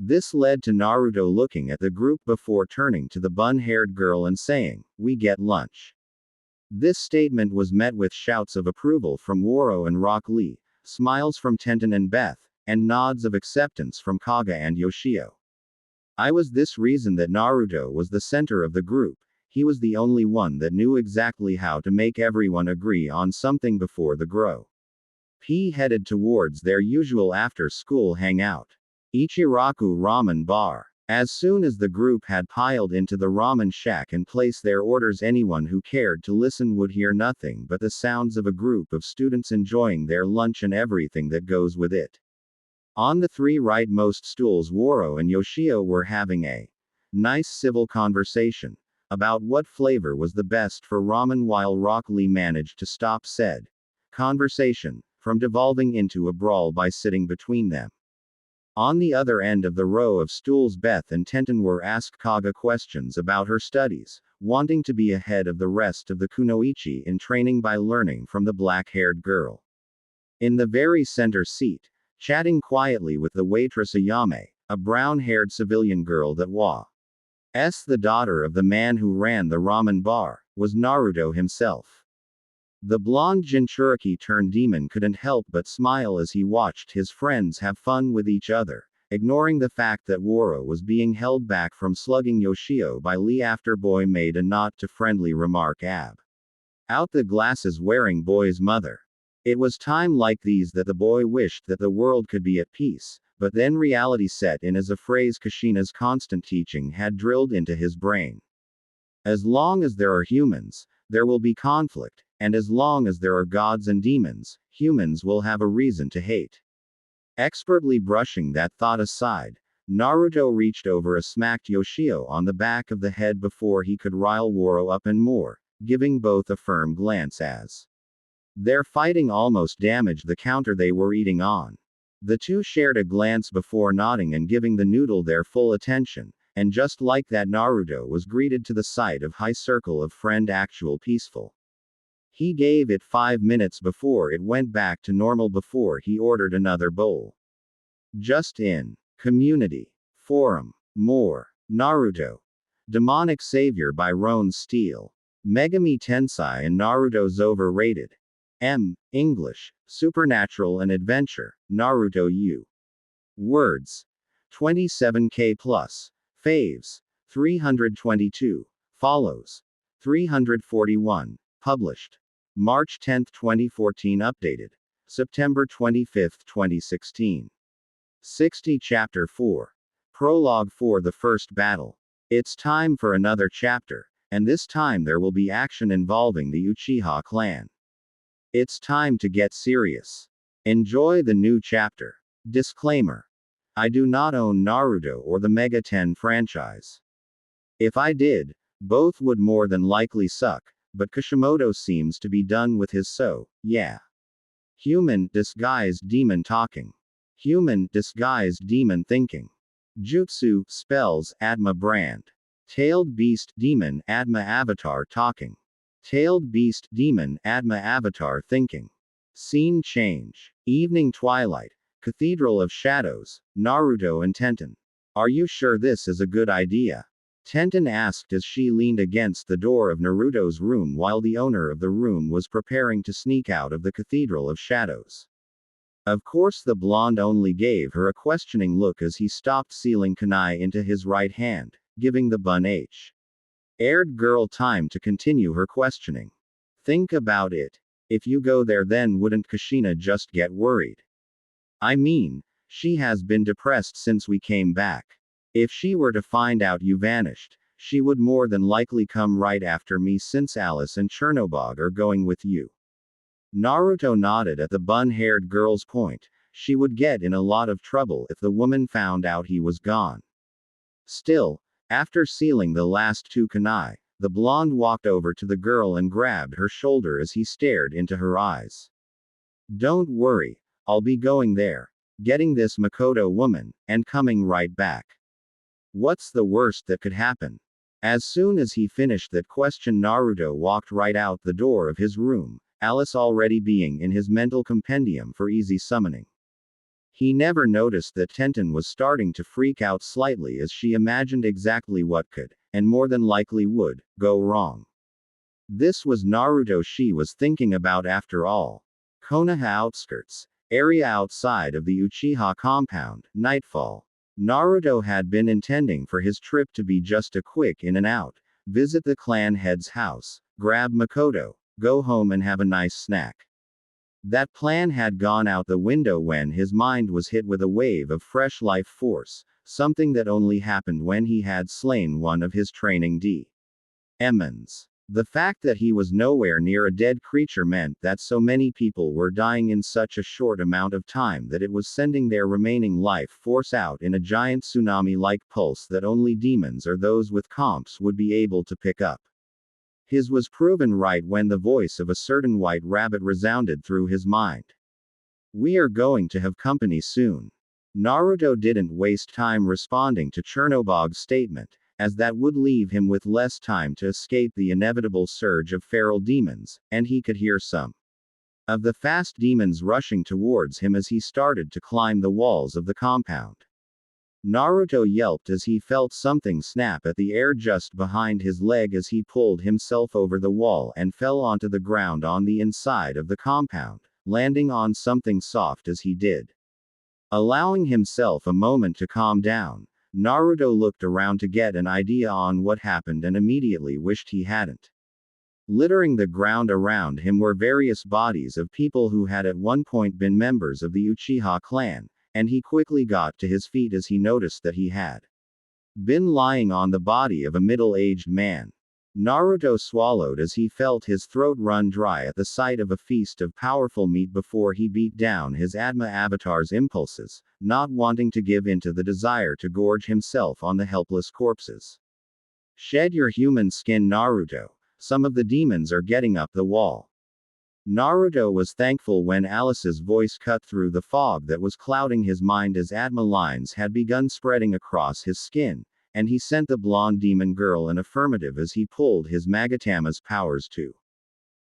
This led to Naruto looking at the group before turning to the bun-haired girl and saying, "We get lunch." This statement was met with shouts of approval from Woro and Rock Lee, smiles from Tenten and Beth, and nods of acceptance from Kaga and Yoshio. I was this reason that Naruto was the center of the group. He was the only one that knew exactly how to make everyone agree on something before the grow. P headed towards their usual after-school hangout, Ichiraku Ramen Bar. As soon as the group had piled into the ramen shack and placed their orders, anyone who cared to listen would hear nothing but the sounds of a group of students enjoying their lunch and everything that goes with it. On the 3 rightmost stools, Woro and Yoshio were having a nice civil conversation about what flavor was the best for ramen, while Rock Lee managed to stop said conversation from devolving into a brawl by sitting between them. On the other end of the row of stools, Beth and Tenten were asked Kaga questions about her studies, wanting to be ahead of the rest of the kunoichi in training by learning from the black-haired girl. In the very center seat, chatting quietly with the waitress Ayame, a brown-haired civilian girl that was the daughter of the man who ran the ramen bar, was Naruto himself. The blonde Jinchuriki turned demon couldn't help but smile as he watched his friends have fun with each other, ignoring the fact that Woro was being held back from slugging Yoshio by Lee after boy made a not-too-friendly remark out the glasses wearing boy's mother. It was time like these that the boy wished that the world could be at peace, but then reality set in as a phrase Kushina's constant teaching had drilled into his brain. As long as there are humans, there will be conflict, and as long as there are gods and demons, humans will have a reason to hate. Expertly brushing that thought aside, Naruto reached over and smacked Yoshio on the back of the head before he could rile Woro up and more, giving both a firm glance as their fighting almost damaged the counter they were eating on. The two shared a glance before nodding and giving the noodle their full attention, and just like that Naruto was greeted to the sight of high circle of friend actual peaceful. He gave it 5 minutes before it went back to normal before he ordered another bowl. Just in Community Forum. More. Naruto. Demonic Savior by Ron Steele. Megami Tensei and Naruto's overrated. English. Supernatural and Adventure. Naruto U. Words. 27k plus. Faves. 322. Follows. 341. Published. March 10, 2014. Updated. September 25, 2016. 60 Chapter 4. Prologue for the first battle. It's time for another chapter, and this time there will be action involving the Uchiha clan. It's time to get serious. Enjoy the new chapter. Disclaimer. I do not own Naruto or the Mega 10 franchise. If I did, both would more than likely suck, but Kishimoto seems to be done with his yeah. Human, disguised demon talking. Human, disguised demon thinking. Jutsu, spells, Atma brand. Tailed beast, demon, Atma avatar talking. Tailed beast, demon, Atma avatar thinking. Scene change. Evening twilight. Cathedral of Shadows. Naruto and Tenten. Are you sure this is a good idea? Tenten asked as she leaned against the door of Naruto's room while the owner of the room was preparing to sneak out of the Cathedral of Shadows. Of course the blonde only gave her a questioning look as he stopped sealing kunai into his right hand, giving the bun-aired girl time to continue her questioning. Think about it. If you go there, then wouldn't Kushina just get worried? I mean, she has been depressed since we came back. If she were to find out you vanished, she would more than likely come right after me since Alice and Chernobog are going with you. Naruto nodded at the bun-haired girl's point. She would get in a lot of trouble if the woman found out he was gone. Still, after sealing the last two kunai, the blonde walked over to the girl and grabbed her shoulder as he stared into her eyes. Don't worry, I'll be going there, getting this Makoto woman, and coming right back. What's the worst that could happen? As soon as he finished that question, Naruto walked right out the door of his room, Alice already being in his mental compendium for easy summoning. He never noticed that Tenten was starting to freak out slightly as she imagined exactly what could, and more than likely would, go wrong. This was Naruto she was thinking about after all. Konoha outskirts, area outside of the Uchiha compound, nightfall. Naruto had been intending for his trip to be just a quick in and out, visit the clan head's house, grab Makoto, go home and have a nice snack. That plan had gone out the window when his mind was hit with a wave of fresh life force, something that only happened when he had slain one of his training demons. The fact that he was nowhere near a dead creature meant that so many people were dying in such a short amount of time that it was sending their remaining life force out in a giant tsunami-like pulse that only demons or those with comps would be able to pick up. His was proven right when the voice of a certain white rabbit resounded through his mind. We are going to have company soon. Naruto didn't waste time responding to Chernobog's statement, as that would leave him with less time to escape the inevitable surge of feral demons, and he could hear some of the fast demons rushing towards him as he started to climb the walls of the compound. Naruto yelped as he felt something snap at the air just behind his leg as he pulled himself over the wall and fell onto the ground on the inside of the compound, landing on something soft as he did. Allowing himself a moment to calm down, Naruto looked around to get an idea on what happened and immediately wished he hadn't. Littering the ground around him were various bodies of people who had at one point been members of the Uchiha clan, and he quickly got to his feet as he noticed that he had been lying on the body of a middle-aged man. Naruto swallowed as he felt his throat run dry at the sight of a feast of powerful meat before he beat down his Atma avatar's impulses, not wanting to give in to the desire to gorge himself on the helpless corpses. Shed your human skin, Naruto. Some of the demons are getting up the wall. Naruto was thankful when Alice's voice cut through the fog that was clouding his mind as Atma lines had begun spreading across his skin, and he sent the blonde demon girl an affirmative as he pulled his Magatama's powers to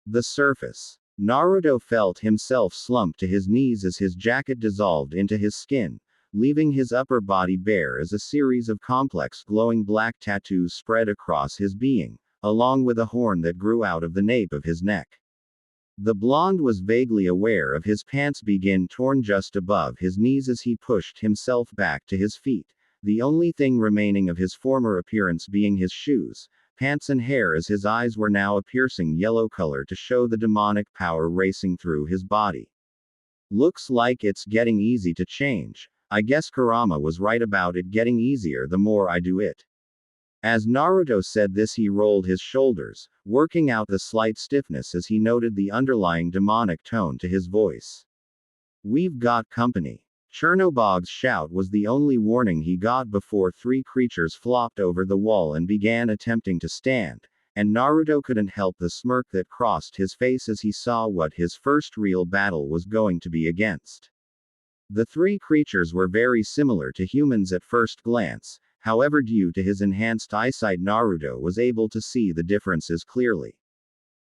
the surface. Naruto felt himself slump to his knees as his jacket dissolved into his skin, leaving his upper body bare as a series of complex glowing black tattoos spread across his being, along with a horn that grew out of the nape of his neck. The blonde was vaguely aware of his pants being torn just above his knees as he pushed himself back to his feet, the only thing remaining of his former appearance being his shoes, pants and hair as his eyes were now a piercing yellow color to show the demonic power racing through his body. Looks like it's getting easy to change. I guess Kurama was right about it getting easier the more I do it. As Naruto said this, he rolled his shoulders, working out the slight stiffness as he noted the underlying demonic tone to his voice. We've got company. Chernobog's shout was the only warning he got before three creatures flopped over the wall and began attempting to stand, and Naruto couldn't help the smirk that crossed his face as he saw what his first real battle was going to be against. The three creatures were very similar to humans at first glance. However, due to his enhanced eyesight, Naruto was able to see the differences clearly.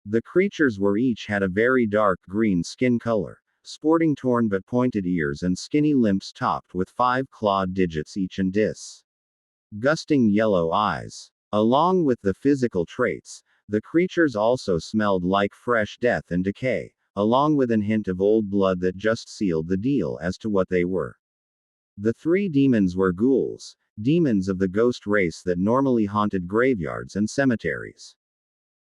The creatures were each had a very dark green skin color, sporting torn but pointed ears and skinny limbs topped with 5 clawed digits each and disgusting yellow eyes. Along with the physical traits, the creatures also smelled like fresh death and decay, along with an hint of old blood that just sealed the deal as to what they were. The three demons were ghouls, demons of the ghost race that normally haunted graveyards and cemeteries.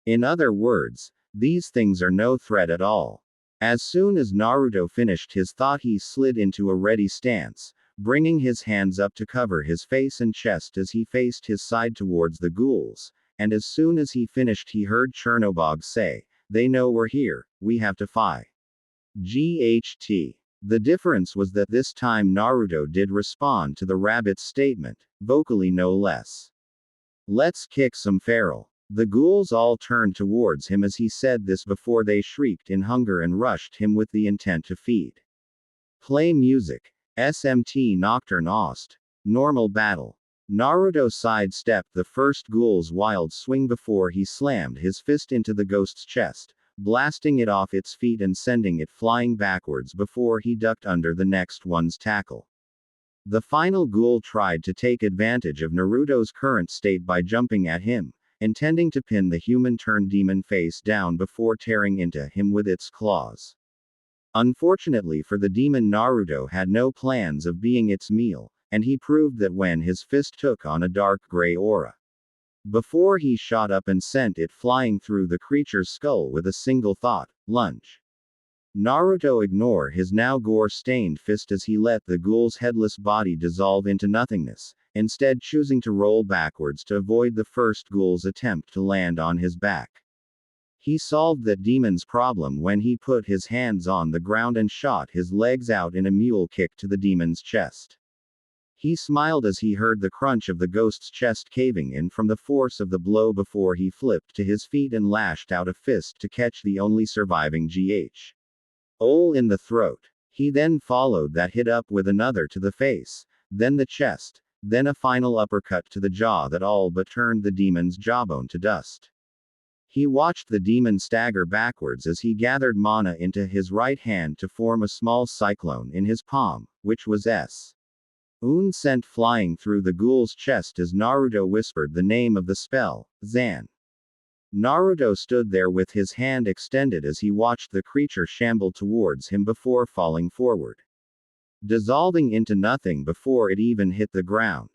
In other words, These things are no threat at all. As soon as Naruto finished his thought, he slid into a ready stance, bringing his hands up to cover his face and chest as he faced his side towards the ghouls, and as soon as he finished he heard Chernobog say, "They know we're here, we have to fight." GHT. The difference was that this time Naruto did respond to the rabbit's statement, vocally no less. "Let's kick some feral." The ghouls all turned towards him as he said this before they shrieked in hunger and rushed him with the intent to feed. Play music. SMT Nocturne Ost. Normal battle. Naruto sidestepped the first ghoul's wild swing before he slammed his fist into the ghost's chest, blasting it off its feet and sending it flying backwards before he ducked under the next one's tackle. The final ghoul tried to take advantage of Naruto's current state by jumping at him, intending to pin the human-turned-demon face down before tearing into him with its claws. Unfortunately for the demon, Naruto had no plans of being its meal, and he proved that when his fist took on a dark gray aura. Before he shot up and sent it flying through the creature's skull with a single thought, lunge. Naruto ignored his now gore-stained fist as he let the ghoul's headless body dissolve into nothingness, instead choosing to roll backwards to avoid the first ghoul's attempt to land on his back. He solved that demon's problem when he put his hands on the ground and shot his legs out in a mule kick to the demon's chest. He smiled as he heard the crunch of the ghost's chest caving in from the force of the blow before he flipped to his feet and lashed out a fist to catch the only surviving Ol in the throat. He then followed that hit up with another to the face, then the chest, then a final uppercut to the jaw that all but turned the demon's jawbone to dust. He watched the demon stagger backwards as he gathered mana into his right hand to form a small cyclone in his palm, which was Un sent flying through the ghoul's chest as Naruto whispered the name of the spell, Zan. Naruto stood there with his hand extended as he watched the creature shamble towards him before falling forward, dissolving into nothing before it even hit the ground.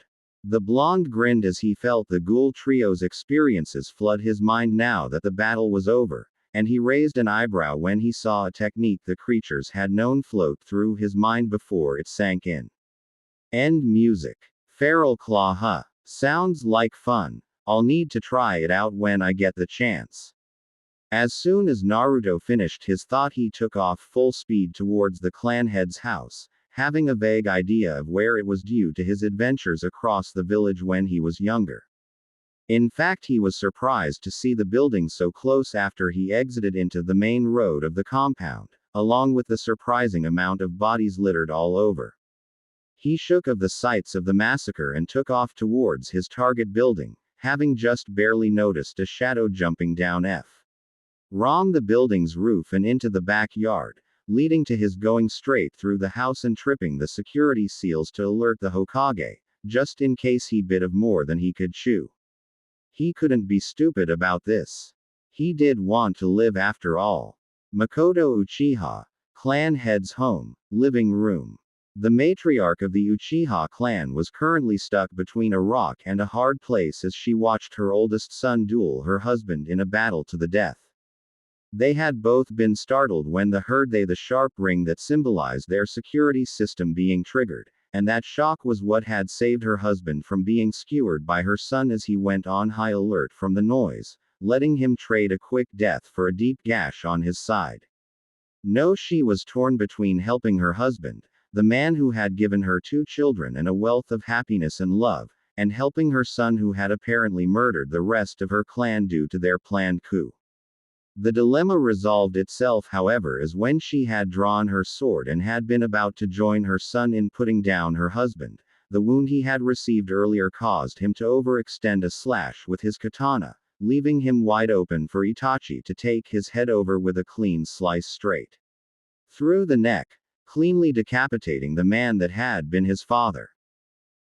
The blonde grinned as he felt the ghoul trio's experiences flood his mind now that the battle was over, and he raised an eyebrow when he saw a technique the creatures had known float through his mind before it sank in. End music. Feral Claw, huh? Sounds like fun. I'll need to try it out when I get the chance. As soon as Naruto finished his thought, he took off full speed towards the clan head's house, having a vague idea of where it was due to his adventures across the village when he was younger. In fact, he was surprised to see the building so close after he exited into the main road of the compound, along with the surprising amount of bodies littered all over. He shook of the sights of the massacre and took off towards his target building, having just barely noticed a shadow jumping down from the building's roof and into the backyard, leading to his going straight through the house and tripping the security seals to alert the Hokage, just in case he bit of more than he could chew. He couldn't be stupid about this. He did want to live after all. Makoto Uchiha, clan head's home, living room. The matriarch of the Uchiha clan was currently stuck between a rock and a hard place as she watched her oldest son duel her husband in a battle to the death. They had both been startled when they heard the sharp ring that symbolized their security system being triggered, and that shock was what had saved her husband from being skewered by her son as he went on high alert from the noise, letting him trade a quick death for a deep gash on his side. No, she was torn between helping her husband, the man who had given her 2 children and a wealth of happiness and love, and helping her son who had apparently murdered the rest of her clan due to their planned coup. The dilemma resolved itself, however, as when she had drawn her sword and had been about to join her son in putting down her husband, the wound he had received earlier caused him to overextend a slash with his katana, leaving him wide open for Itachi to take his head over with a clean slice straight through the neck, cleanly decapitating the man that had been his father.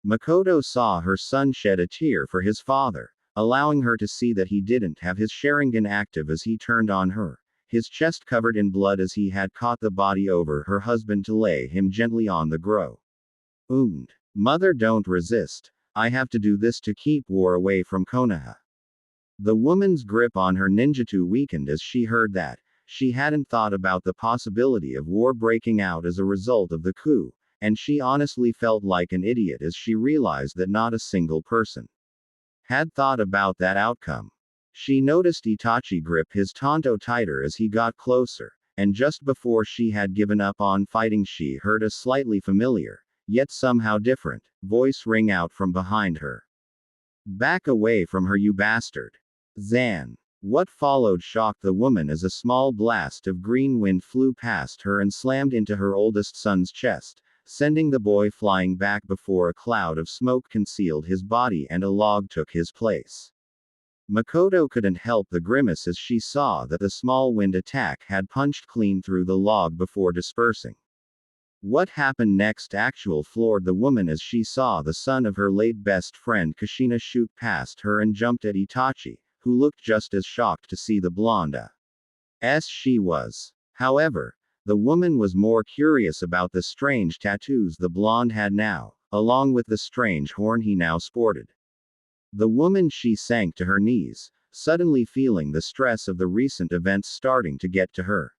Makoto saw her son shed a tear for his father, allowing her to see that he didn't have his Sharingan active as he turned on her, his chest covered in blood as he had caught the body over her husband to lay him gently on the ground. Mother, don't resist. I have to do this to keep war away from Konoha. The woman's grip on her ninjutsu weakened as she heard that. She hadn't thought about the possibility of war breaking out as a result of the coup, and she honestly felt like an idiot as she realized that not a single person had thought about that outcome. She noticed Itachi grip his Tonto tighter as he got closer, and just before she had given up on fighting, she heard a slightly familiar, yet somehow different, voice ring out from behind her. "Back away from her, you bastard!" Zan. What followed shocked the woman as a small blast of green wind flew past her and slammed into her oldest son's chest, sending the boy flying back before a cloud of smoke concealed his body and a log took his place. Makoto couldn't help the grimace as she saw that the small wind attack had punched clean through the log before dispersing. What happened next actually floored the woman as she saw the son of her late best friend Kushina shoot past her and jumped at Itachi, who looked just as shocked to see the blonde as she was. However, the woman was more curious about the strange tattoos the blonde had now, along with the strange horn he now sported. The woman she sank to her knees, suddenly feeling the stress of the recent events starting to get to her.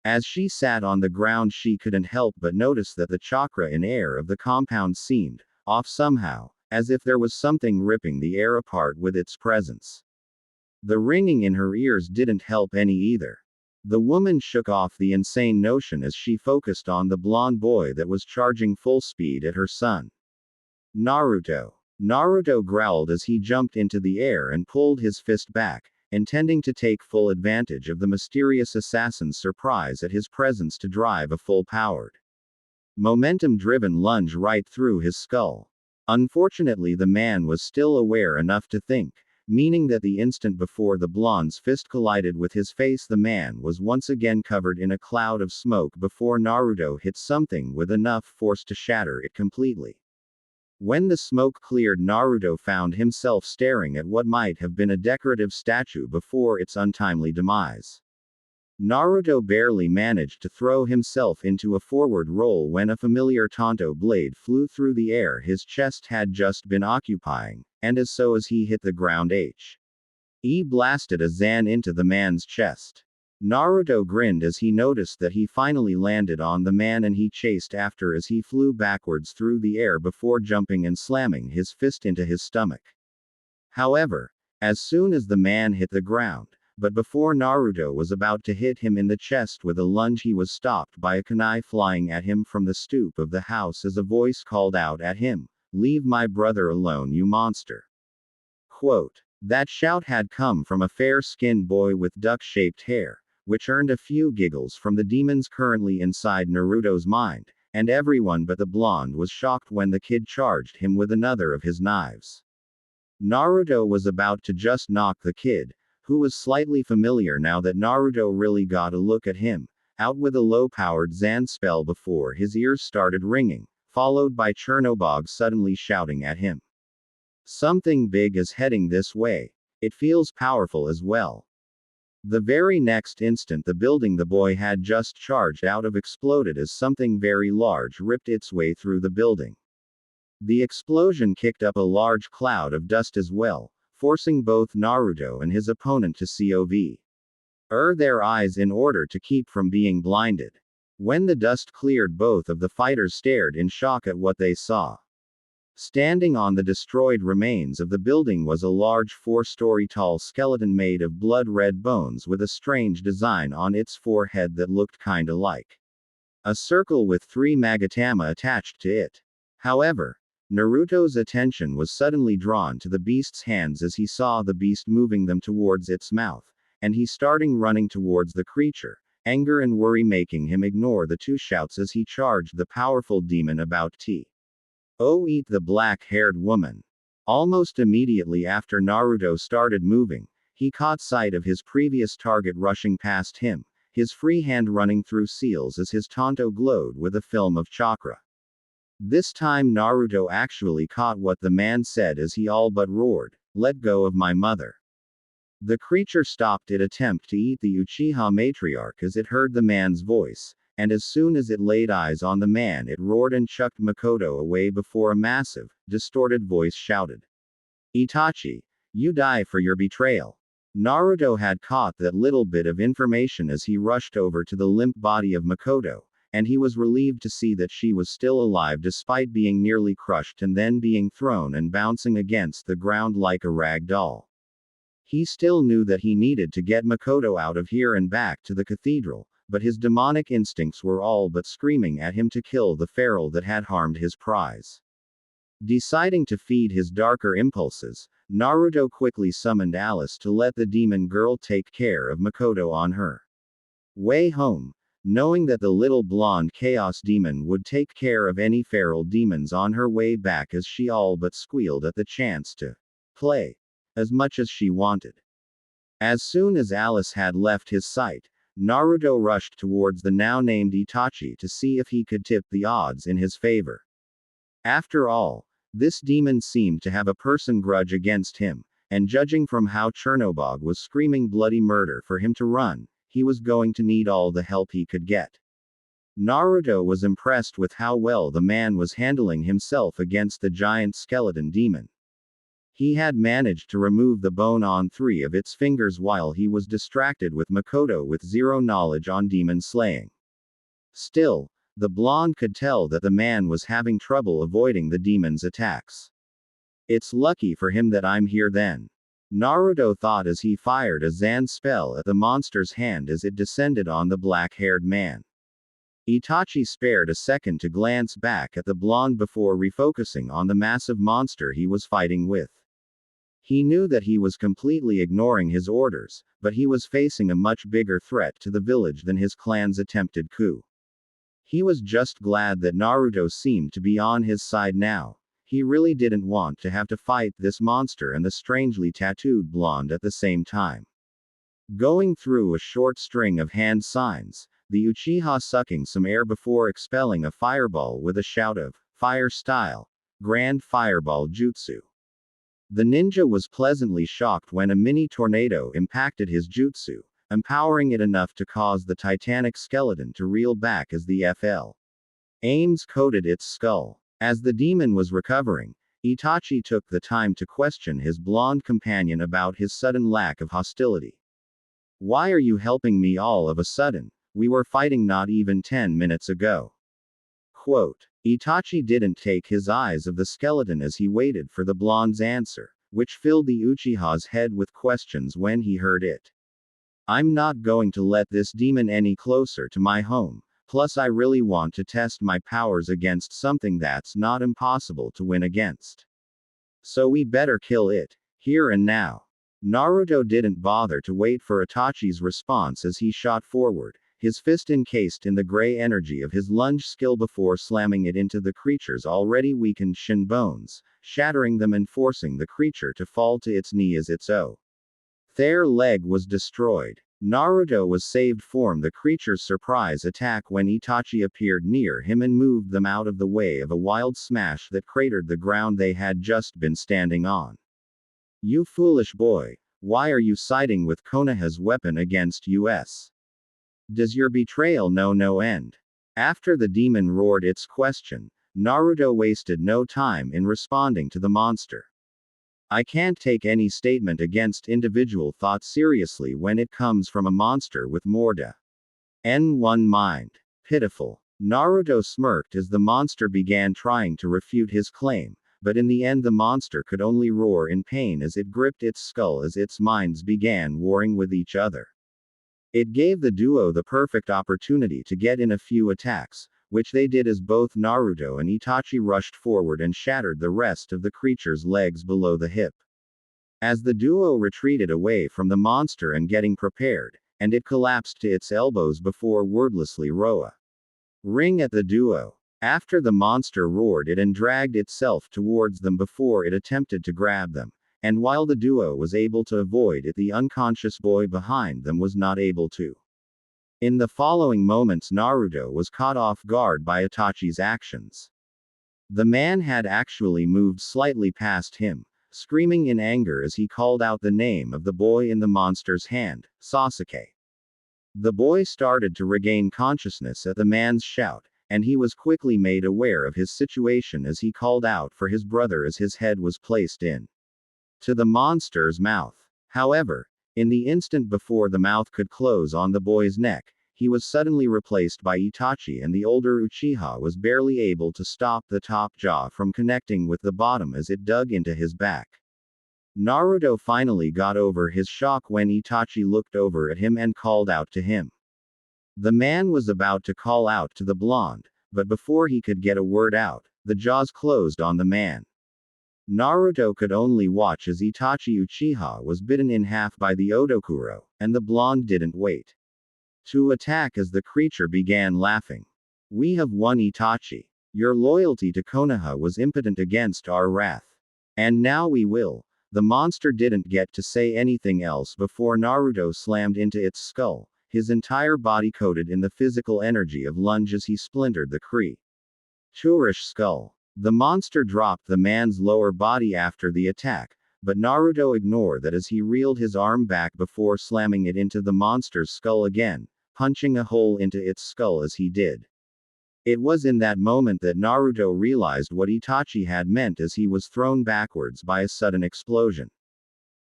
As she sat on the ground, she couldn't help but notice that the chakra in air of the compound seemed off somehow, as if there was something ripping the air apart with its presence. The ringing in her ears didn't help any either. The woman shook off the insane notion as she focused on the blonde boy that was charging full speed at her son. Naruto. Naruto growled as he jumped into the air and pulled his fist back, intending to take full advantage of the mysterious assassin's surprise at his presence to drive a full-powered, momentum-driven lunge right through his skull. Unfortunately, the man was still aware enough to think, meaning that the instant before the blonde's fist collided with his face, the man was once again covered in a cloud of smoke before Naruto hit something with enough force to shatter it completely. When the smoke cleared, Naruto found himself staring at what might have been a decorative statue before its untimely demise. Naruto barely managed to throw himself into a forward roll when a familiar Tonto blade flew through the air his chest had just been occupying, and as he hit the ground, he blasted a Zan into the man's chest. Naruto grinned as he noticed that he finally landed on the man, and he chased after as he flew backwards through the air before jumping and slamming his fist into his stomach. However, as soon as the man hit the ground, but before Naruto was about to hit him in the chest with a lunge, he was stopped by a kunai flying at him from the stoop of the house as a voice called out at him, "Leave my brother alone, you monster." Quote. That shout had come from a fair-skinned boy with duck-shaped hair, which earned a few giggles from the demons currently inside Naruto's mind, and everyone but the blonde was shocked when the kid charged him with another of his knives. Naruto was about to just knock the kid, who was slightly familiar now that Naruto really got a look at him, out with a low-powered Zan spell before his ears started ringing, followed by Chernobog suddenly shouting at him. Something big is heading this way. It feels powerful as well. The very next instant, the building the boy had just charged out of exploded as something very large ripped its way through the building. The explosion kicked up a large cloud of dust as well, forcing both Naruto and his opponent to their eyes in order to keep from being blinded. When the dust cleared, both of the fighters stared in shock at what they saw. Standing on the destroyed remains of the building was a large 4-story tall skeleton made of blood-red bones with a strange design on its forehead that looked kinda like a circle with 3 magatama attached to it. However, Naruto's attention was suddenly drawn to the beast's hands as he saw the beast moving them towards its mouth, and he starting running towards the creature, anger and worry making him ignore the 2 shouts as he charged the powerful demon about to eat the black-haired woman. Almost immediately after Naruto started moving, he caught sight of his previous target rushing past him, his free hand running through seals as his Tonto glowed with a film of chakra. This time Naruto actually caught what the man said as he all but roared, "Let go of my mother." The creature stopped its attempt to eat the Uchiha matriarch as it heard the man's voice, and as soon as it laid eyes on the man, it roared and chucked Makoto away before a massive, distorted voice shouted, "Itachi, You die for your betrayal. Naruto had caught that little bit of information as he rushed over to the limp body of Makoto, and he was relieved to see that she was still alive despite being nearly crushed and then being thrown and bouncing against the ground like a rag doll. He still knew that he needed to get Makoto out of here and back to the cathedral, but his demonic instincts were all but screaming at him to kill the feral that had harmed his prize. Deciding to feed his darker impulses, Naruto quickly summoned Alice to let the demon girl take care of Makoto on her way home, knowing that the little blonde chaos demon would take care of any feral demons on her way back, as she all but squealed at the chance to play as much as she wanted. As soon as Alice had left his sight, Naruto rushed towards the now named Itachi to see if he could tip the odds in his favor. After all, this demon seemed to have a person grudge against him, and judging from how Chernobog was screaming bloody murder for him to run, he was going to need all the help he could get. Naruto was impressed with how well the man was handling himself against the giant skeleton demon. He had managed to remove the bone on 3 of its fingers while he was distracted with Makoto with zero knowledge on demon slaying. Still, the blonde could tell that the man was having trouble avoiding the demon's attacks. It's lucky for him that I'm here then, Naruto thought as he fired a Zan spell at the monster's hand as it descended on the black-haired man. Itachi spared a second to glance back at the blonde before refocusing on the massive monster he was fighting with. He knew that he was completely ignoring his orders, but he was facing a much bigger threat to the village than his clan's attempted coup. He was just glad that Naruto seemed to be on his side now. He really didn't want to have to fight this monster and the strangely tattooed blonde at the same time. Going through a short string of hand signs, the Uchiha sucking some air before expelling a fireball with a shout of, "Fire style! Grand Fireball Jutsu!" The ninja was pleasantly shocked when a mini tornado impacted his jutsu, empowering it enough to cause the titanic skeleton to reel back as the flames coated its skull. As the demon was recovering, Itachi took the time to question his blonde companion about his sudden lack of hostility. "Why are you helping me all of a sudden? We were fighting not even 10 minutes ago." Quote. Itachi didn't take his eyes off the skeleton as he waited for the blonde's answer, which filled the Uchiha's head with questions when he heard it. "I'm not going to let this demon any closer to my home, plus I really want to test my powers against something that's not impossible to win against. So we better kill it, here and now." Naruto didn't bother to wait for Itachi's response as he shot forward, his fist encased in the gray energy of his lunge skill before slamming it into the creature's already weakened shin bones, shattering them and forcing the creature to fall to its knee as its their leg was destroyed. Naruto was saved from the creature's surprise attack when Itachi appeared near him and moved them out of the way of a wild smash that cratered the ground they had just been standing on. "You foolish boy, why are you siding with Konoha's weapon against us? Does your betrayal know no end?" After the demon roared its question, Naruto wasted no time in responding to the monster. "I can't take any statement against individual thought seriously when it comes from a monster with more than one mind. Pitiful." Naruto smirked as the monster began trying to refute his claim, but in the end the monster could only roar in pain as it gripped its skull as its minds began warring with each other. It gave the duo the perfect opportunity to get in a few attacks, which they did as both Naruto and Itachi rushed forward and shattered the rest of the creature's legs below the hip. As the duo retreated away from the monster and getting prepared, and it collapsed to its elbows before wordlessly roaring at the duo. After the monster roared it and dragged itself towards them before it attempted to grab them. And while the duo was able to avoid it, the unconscious boy behind them was not able to. In the following moments Naruto was caught off guard by Itachi's actions. The man had actually moved slightly past him, screaming in anger as he called out the name of the boy in the monster's hand, Sasuke. The boy started to regain consciousness at the man's shout, and he was quickly made aware of his situation as he called out for his brother as his head was placed in to the monster's mouth. However, in the instant before the mouth could close on the boy's neck, he was suddenly replaced by Itachi, and the older Uchiha was barely able to stop the top jaw from connecting with the bottom as it dug into his back. Naruto finally got over his shock when Itachi looked over at him and called out to him. The man was about to call out to the blonde, but before he could get a word out, the jaws closed on the man. Naruto could only watch as Itachi Uchiha was bitten in half by the Odokuro, and the blonde didn't wait to attack as the creature began laughing. "We have won, Itachi. Your loyalty to Konoha was impotent against our wrath. And now we will." The monster didn't get to say anything else before Naruto slammed into its skull, his entire body coated in the physical energy of lunge as he splintered the creature's skull. The monster dropped the man's lower body after the attack, but Naruto ignored that as he reeled his arm back before slamming it into the monster's skull again, punching a hole into its skull as he did. It was in that moment that Naruto realized what Itachi had meant as he was thrown backwards by a sudden explosion.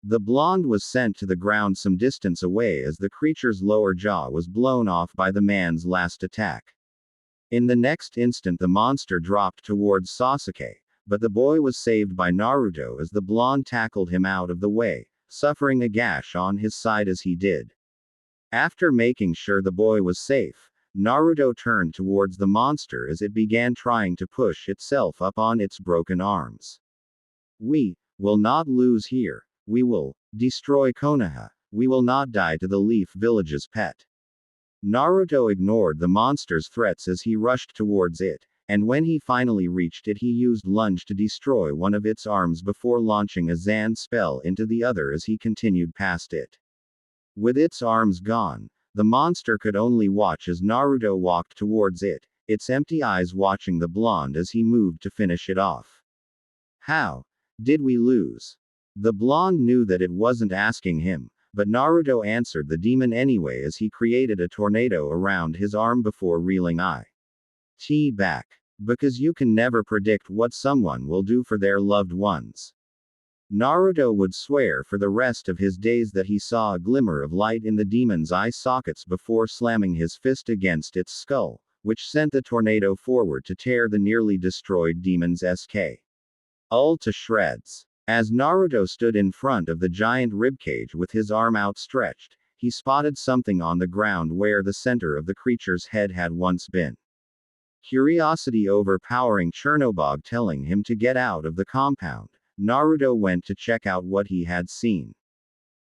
The blonde was sent to the ground some distance away as the creature's lower jaw was blown off by the man's last attack. In the next instant the monster dropped towards Sasuke, but the boy was saved by Naruto as the blonde tackled him out of the way, suffering a gash on his side as he did. After making sure the boy was safe, Naruto turned towards the monster as it began trying to push itself up on its broken arms. "We will not lose here. We will destroy Konoha. We will not die to the Leaf Village's pet." Naruto ignored the monster's threats as he rushed towards it, and when he finally reached it he used lunge to destroy one of its arms before launching a Zan spell into the other as he continued past it. With its arms gone, the monster could only watch as Naruto walked towards it, its empty eyes watching the blonde as he moved to finish it off. "How did we lose?" The blonde knew that it wasn't asking him, but Naruto answered the demon anyway as he created a tornado around his arm before reeling it back. "Because you can never predict what someone will do for their loved ones." Naruto would swear for the rest of his days that he saw a glimmer of light in the demon's eye sockets before slamming his fist against its skull, which sent the tornado forward to tear the nearly destroyed demon's skull to shreds. As Naruto stood in front of the giant ribcage with his arm outstretched, he spotted something on the ground where the center of the creature's head had once been. Curiosity overpowering Chernobog telling him to get out of the compound, Naruto went to check out what he had seen.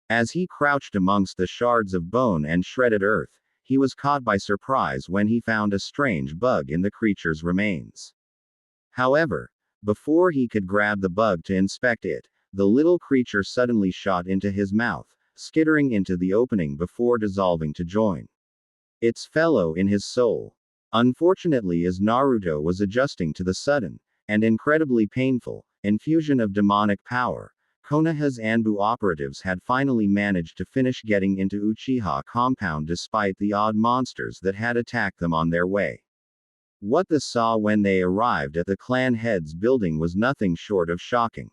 As he crouched amongst the shards of bone and shredded earth, he was caught by surprise when he found a strange bug in the creature's remains. However, before he could grab the bug to inspect it, the little creature suddenly shot into his mouth, skittering into the opening before dissolving to join its fellow in his soul. Unfortunately, as Naruto was adjusting to the sudden, and incredibly painful, infusion of demonic power, Konoha's Anbu operatives had finally managed to finish getting into Uchiha compound despite the odd monsters that had attacked them on their way. What they saw when they arrived at the clan head's building was nothing short of shocking.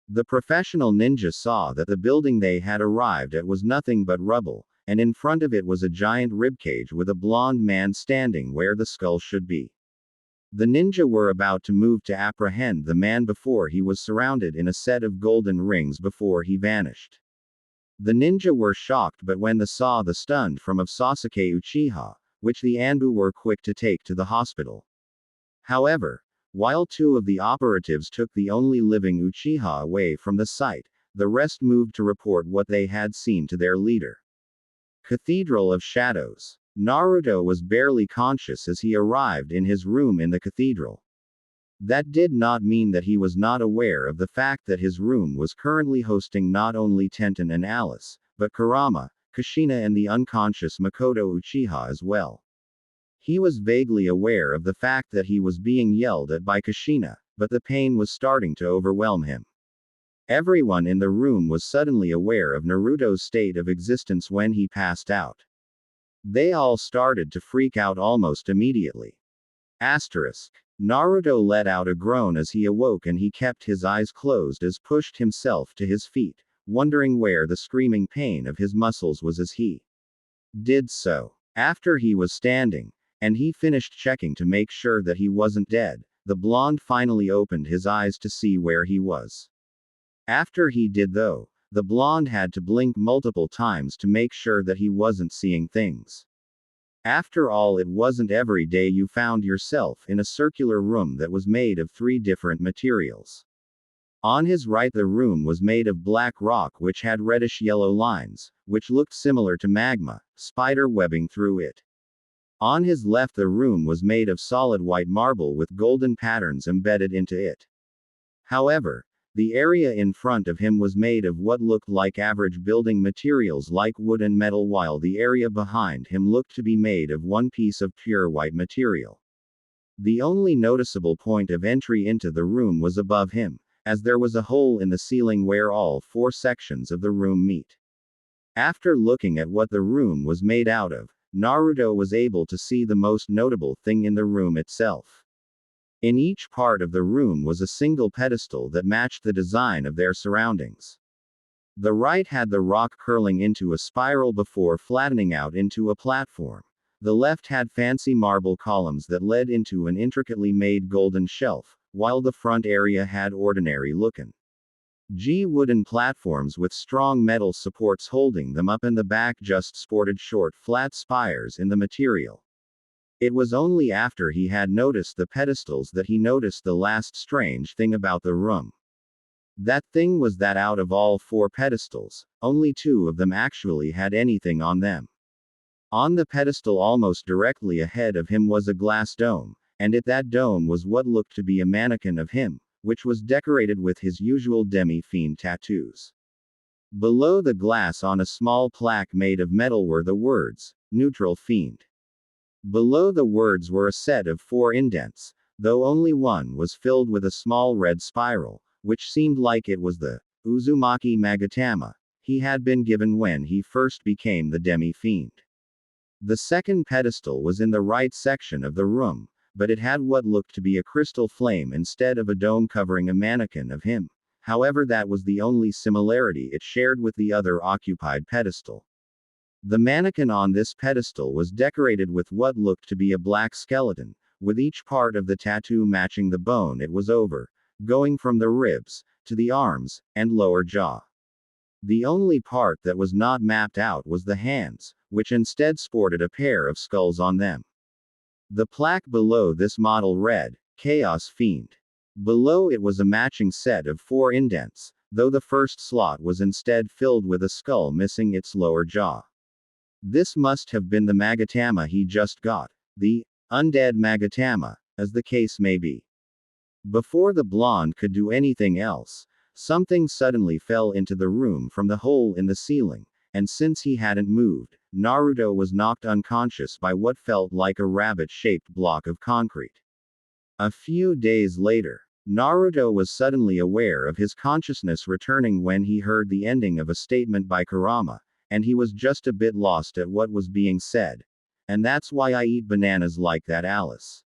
The professional ninja saw that the building they had arrived at was nothing but rubble, and in front of it was a giant ribcage with a blonde man standing where the skull should be. The ninja were about to move to apprehend the man before he was surrounded in a set of golden rings before he vanished. The ninja were shocked, but when they saw the stunned form of Sasuke Uchiha, which the Anbu were quick to take to the hospital. However, while two of the operatives took the only living Uchiha away from the site, the rest moved to report what they had seen to their leader. Cathedral of Shadows. Naruto was barely conscious as he arrived in his room in the cathedral. That did not mean that he was not aware of the fact that his room was currently hosting not only Tenten and Alice, but Kurama, Kushina and the unconscious Makoto Uchiha as well. He was vaguely aware of the fact that he was being yelled at by Kushina, but the pain was starting to overwhelm him. Everyone in the room was suddenly aware of Naruto's state of existence when he passed out. They all started to freak out almost immediately. Asterisk. Naruto let out a groan as he awoke and he kept his eyes closed as pushed himself to his feet, wondering where the screaming pain of his muscles was as he did so. After he was standing, and he finished checking to make sure that he wasn't dead, the blonde finally opened his eyes to see where he was. After he did though, the blonde had to blink multiple times to make sure that he wasn't seeing things. After all, it wasn't every day you found yourself in a circular room that was made of 3 different materials. On his right, the room was made of black rock which had reddish-yellow lines, which looked similar to magma, spider webbing through it. On his left, the room was made of solid white marble with golden patterns embedded into it. However, the area in front of him was made of what looked like average building materials like wood and metal, while the area behind him looked to be made of one piece of pure white material. The only noticeable point of entry into the room was above him, as there was a hole in the ceiling where all 4 sections of the room meet. After looking at what the room was made out of, Naruto was able to see the most notable thing in the room itself. In each part of the room was a single pedestal that matched the design of their surroundings. The right had the rock curling into a spiral before flattening out into a platform. The left had fancy marble columns that led into an intricately made golden shelf, while the front area had ordinary-looking wooden platforms with strong metal supports holding them up, and the back just sported short flat spires in the material. It was only after he had noticed the pedestals that he noticed the last strange thing about the room. That thing was that out of all 4 pedestals, only 2 of them actually had anything on them. On the pedestal almost directly ahead of him was a glass dome, and at that dome was what looked to be a mannequin of him, which was decorated with his usual demi-fiend tattoos. Below the glass on a small plaque made of metal were the words, "Neutral Fiend." Below the words were a set of 4 indents, though only one was filled with a small red spiral, which seemed like it was the Uzumaki Magatama he had been given when he first became the demi-fiend. The second pedestal was in the right section of the room, but it had what looked to be a crystal flame instead of a dome covering a mannequin of him. However, that was the only similarity it shared with the other occupied pedestal. The mannequin on this pedestal was decorated with what looked to be a black skeleton, with each part of the tattoo matching the bone it was over, going from the ribs to the arms and lower jaw. The only part that was not mapped out was the hands, which instead sported a pair of skulls on them. The plaque below this model read, "Chaos Fiend." Below it was a matching set of 4 indents, though the first slot was instead filled with a skull missing its lower jaw. This must have been the Magatama he just got, the undead Magatama, as the case may be. Before the blonde could do anything else, something suddenly fell into the room from the hole in the ceiling, and since he hadn't moved, Naruto was knocked unconscious by what felt like a rabbit-shaped block of concrete. A few days later, Naruto was suddenly aware of his consciousness returning when he heard the ending of a statement by Kurama, and he was just a bit lost at what was being said. "And that's why I eat bananas like that, Alice.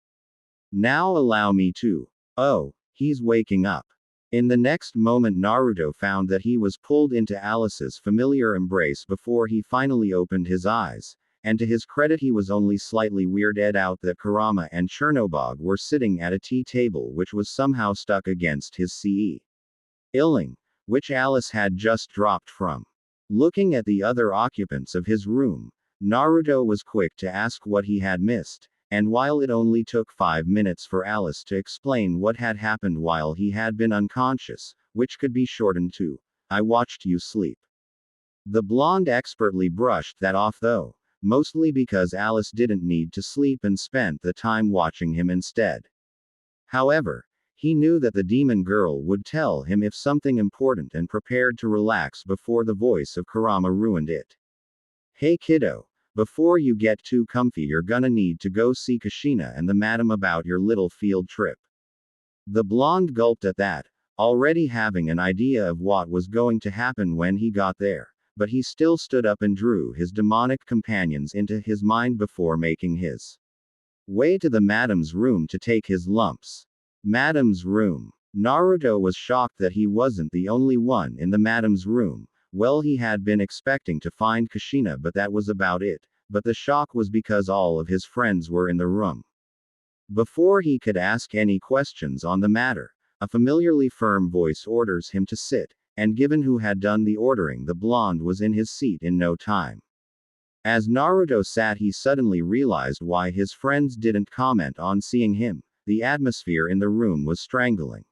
Now allow me to." Oh, he's waking up. In the next moment, Naruto found that he was pulled into Alice's familiar embrace before he finally opened his eyes, and to his credit he was only slightly weirded out that Kurama and Chernobog were sitting at a tea table which was somehow stuck against his ceiling, which Alice had just dropped from. Looking at the other occupants of his room, Naruto was quick to ask what he had missed, and while it only took 5 minutes for Alice to explain what had happened while he had been unconscious, which could be shortened to, "I watched you sleep." The blonde expertly brushed that off though, mostly because Alice didn't need to sleep and spent the time watching him instead. However, he knew that the demon girl would tell him if something important and prepared to relax before the voice of Kurama ruined it. "Hey kiddo, before you get too comfy you're gonna need to go see Kushina and the madam about your little field trip." The blonde gulped at that, already having an idea of what was going to happen when he got there, but he still stood up and drew his demonic companions into his mind before making his Way to the madam's room to take his lumps. Madam's room. Naruto was shocked that he wasn't the only one in the madam's room. Well, he had been expecting to find Kushina, but that was about it. But the shock was because all of his friends were in the room. Before he could ask any questions on the matter, a familiarly firm voice orders him to sit, and given who had done the ordering, the blonde was in his seat in no time. As Naruto sat, he suddenly realized why his friends didn't comment on seeing him. The atmosphere in the room was strangling.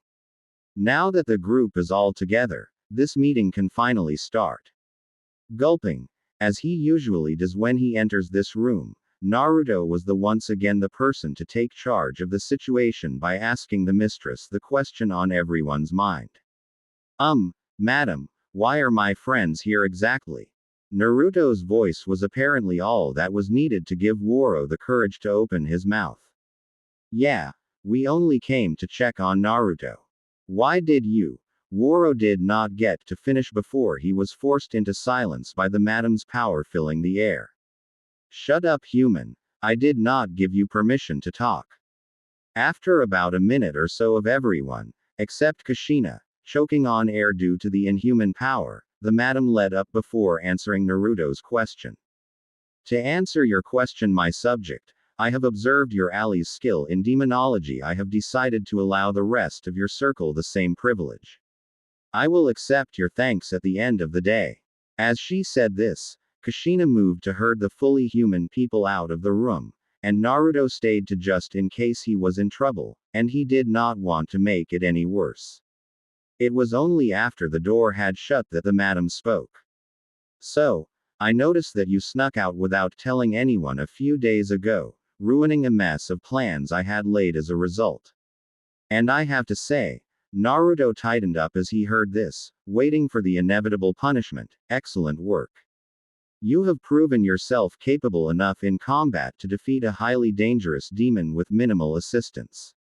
Now that the group is all together, this meeting can finally start. Gulping, as he usually does when he enters this room, Naruto was once again the person to take charge of the situation by asking the mistress the question on everyone's mind. Madam, why are my friends here exactly? Naruto's voice was apparently all that was needed to give Woro the courage to open his mouth. Yeah, we only came to check on Naruto. Why did you? Woro did not get to finish before he was forced into silence by the madam's power filling the air. Shut up, human. I did not give you permission to talk. After about a minute or so of everyone, except Kushina, choking on air due to the inhuman power, the madam led up before answering Naruto's question. To answer your question, my subject, I have observed your ally's skill in demonology. I have decided to allow the rest of your circle the same privilege. I will accept your thanks at the end of the day. As she said this, Kushina moved to herd the fully human people out of the room, and Naruto stayed to just in case he was in trouble, and he did not want to make it any worse. It was only after the door had shut that the madam spoke. So, I noticed that you snuck out without telling anyone a few days ago, ruining a mess of plans I had laid as a result. And I have to say, Naruto tightened up as he heard this, waiting for the inevitable punishment. Excellent work. You have proven yourself capable enough in combat to defeat a highly dangerous demon with minimal assistance.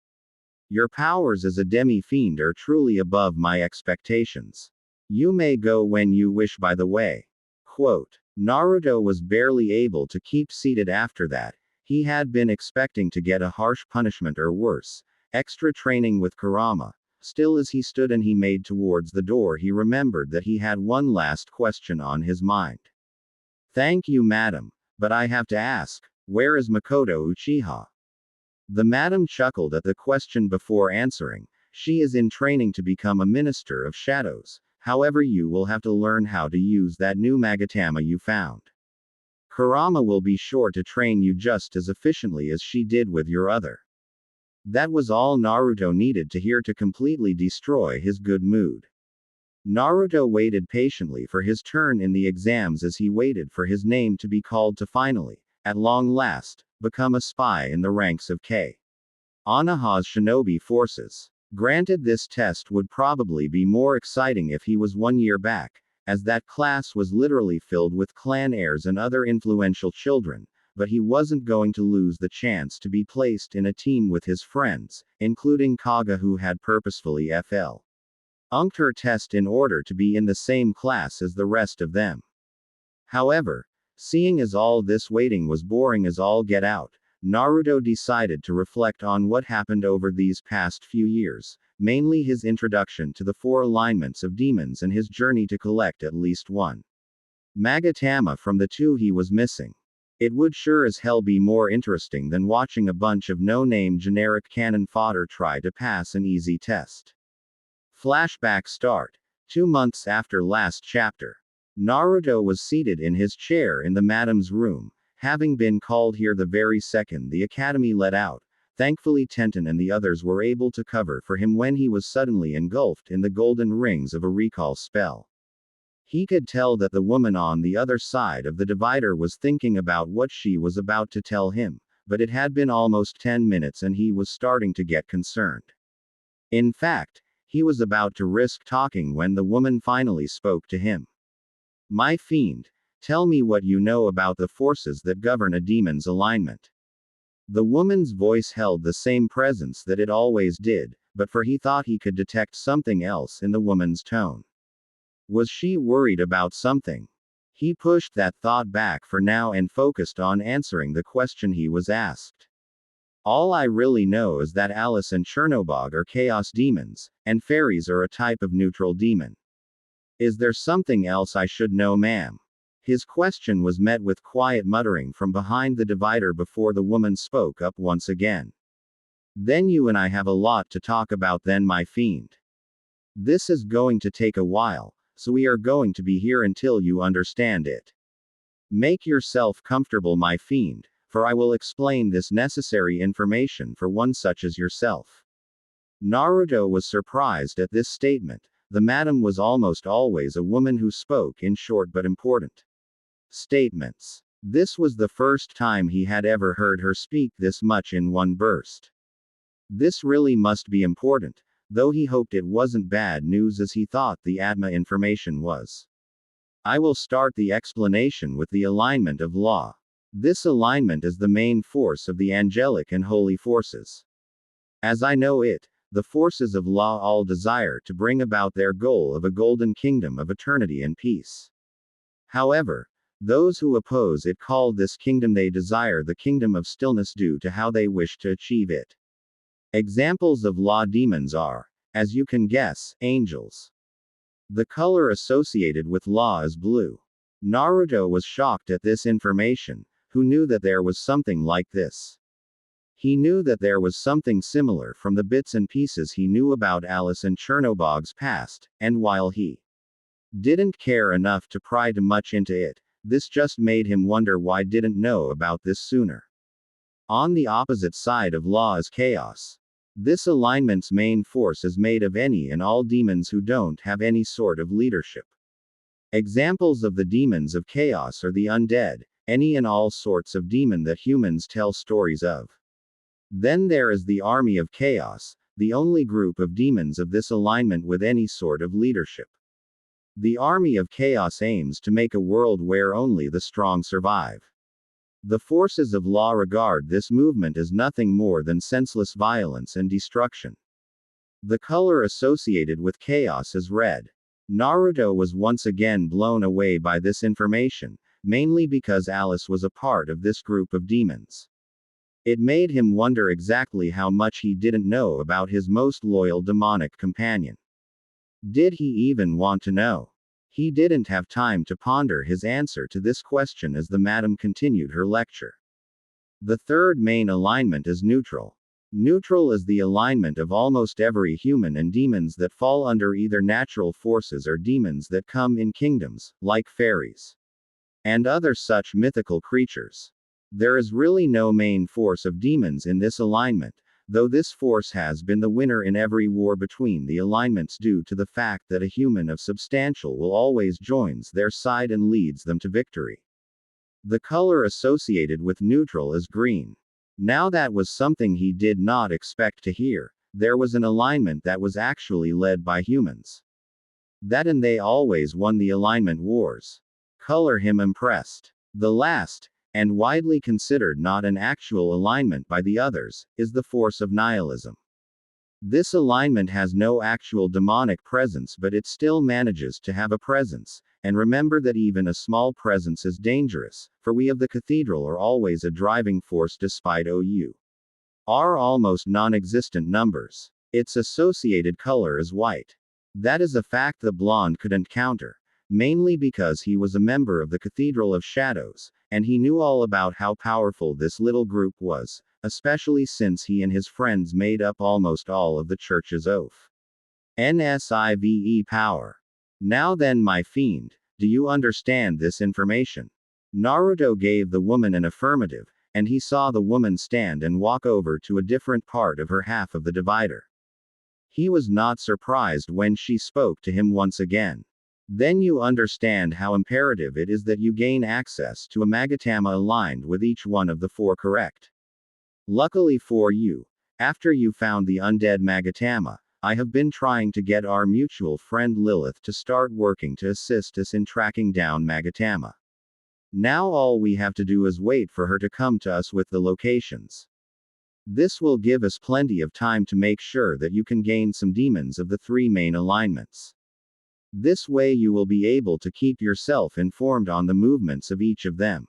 Your powers as a demi-fiend are truly above my expectations. You may go when you wish, by the way. Quote. Naruto was barely able to keep seated after that. He had been expecting to get a harsh punishment or worse, extra training with Kurama. Still, as he stood and he made towards the door, he remembered that he had one last question on his mind. Thank you, madam, but I have to ask, where is Makoto Uchiha? The madam chuckled at the question before answering. She is in training to become a minister of shadows. However, you will have to learn how to use that new magatama you found. Kurama will be sure to train you just as efficiently as she did with your other. That was all Naruto needed to hear to completely destroy his good mood. Naruto waited patiently for his turn in the exams as he waited for his name to be called to finally, at long last, become a spy in the ranks of Konoha's shinobi forces. Granted, this test would probably be more exciting if he was 1 year back, as that class was literally filled with clan heirs and other influential children, but he wasn't going to lose the chance to be placed in a team with his friends, including Kaga, who had purposefully flunked her test in order to be in the same class as the rest of them. However, seeing as all this waiting was boring as all get out, Naruto decided to reflect on what happened over these past few years, mainly his introduction to the 4 alignments of demons and his journey to collect at least one magatama from the 2 he was missing. It would sure as hell be more interesting than watching a bunch of no-name generic cannon fodder try to pass an easy test. Flashback start. 2 months after last chapter. Naruto was seated in his chair in the madam's room, having been called here the very second the academy let out. Thankfully, Tenten and the others were able to cover for him when he was suddenly engulfed in the golden rings of a recall spell. He could tell that the woman on the other side of the divider was thinking about what she was about to tell him, but it had been almost 10 minutes and he was starting to get concerned. In fact, he was about to risk talking when the woman finally spoke to him. My fiend, tell me what you know about the forces that govern a demon's alignment. The woman's voice held the same presence that it always did, but for he thought he could detect something else in the woman's tone. Was she worried about something? He pushed that thought back for now and focused on answering the question he was asked. All I really know is that Alice and Chernobog are chaos demons, and fairies are a type of neutral demon. Is there something else I should know, ma'am? His question was met with quiet muttering from behind the divider before the woman spoke up once again. Then you and I have a lot to talk about then, my fiend. This is going to take a while, so we are going to be here until you understand it. Make yourself comfortable, my fiend, for I will explain this necessary information for one such as yourself. Naruto was surprised at this statement. The madam was almost always a woman who spoke in short but important statements. This was the first time he had ever heard her speak this much in one burst. This really must be important, though he hoped it wasn't bad news as he thought the Atma information was. I will start the explanation with the alignment of law. This alignment is the main force of the angelic and holy forces. As I know it, the forces of law all desire to bring about their goal of a golden kingdom of eternity and peace. However, those who oppose it call this kingdom they desire the kingdom of stillness due to how they wish to achieve it. Examples of law demons are, as you can guess, angels. The color associated with law is blue. Naruto was shocked at this information, who knew that there was something like this. He knew that there was something similar from the bits and pieces he knew about Alice and Chernobog's past, and while he didn't care enough to pry too much into it, this just made him wonder why didn't know about this sooner. On the opposite side of law is chaos. This alignment's main force is made of any and all demons who don't have any sort of leadership. Examples of the demons of chaos are the undead, any and all sorts of demon that humans tell stories of. Then there is the army of chaos, the only group of demons of this alignment with any sort of leadership. The army of chaos aims to make a world where only the strong survive. The forces of law regard this movement as nothing more than senseless violence and destruction. The color associated with chaos is red. Naruto was once again blown away by this information, mainly because Alice was a part of this group of demons. It made him wonder exactly how much he didn't know about his most loyal demonic companion. Did he even want to know? He didn't have time to ponder his answer to this question as the madam continued her lecture. The third main alignment is neutral. Neutral is the alignment of almost every human and demons that fall under either natural forces or demons that come in kingdoms, like fairies and other such mythical creatures. There is really no main force of demons in this alignment, though this force has been the winner in every war between the alignments due to the fact that a human of substantial will always joins their side and leads them to victory. The color associated with neutral is green. Now that was something he did not expect to hear. There was an alignment that was actually led by humans. That and they always won the alignment wars. Color him impressed. The last, and widely considered not an actual alignment by the others, is the force of nihilism. This alignment has no actual demonic presence, but it still manages to have a presence, and remember that even a small presence is dangerous, for we of the cathedral are always a driving force despite our almost non-existent numbers. Its associated color is white. That is a fact the blonde couldn't counter, mainly because he was a member of the Cathedral of Shadows, and he knew all about how powerful this little group was, especially since he and his friends made up almost all of the church's NSIVE power. Now then, my fiend, do you understand this information? Naruto gave the woman an affirmative, and he saw the woman stand and walk over to a different part of her half of the divider. He was not surprised when she spoke to him once again. Then you understand how imperative it is that you gain access to a Magatama aligned with each one of the four, correct? Luckily for you, after you found the undead Magatama, I have been trying to get our mutual friend Lilith to start working to assist us in tracking down Magatama. Now all we have to do is wait for her to come to us with the locations. This will give us plenty of time to make sure that you can gain some demons of the three main alignments. This way you will be able to keep yourself informed on the movements of each of them.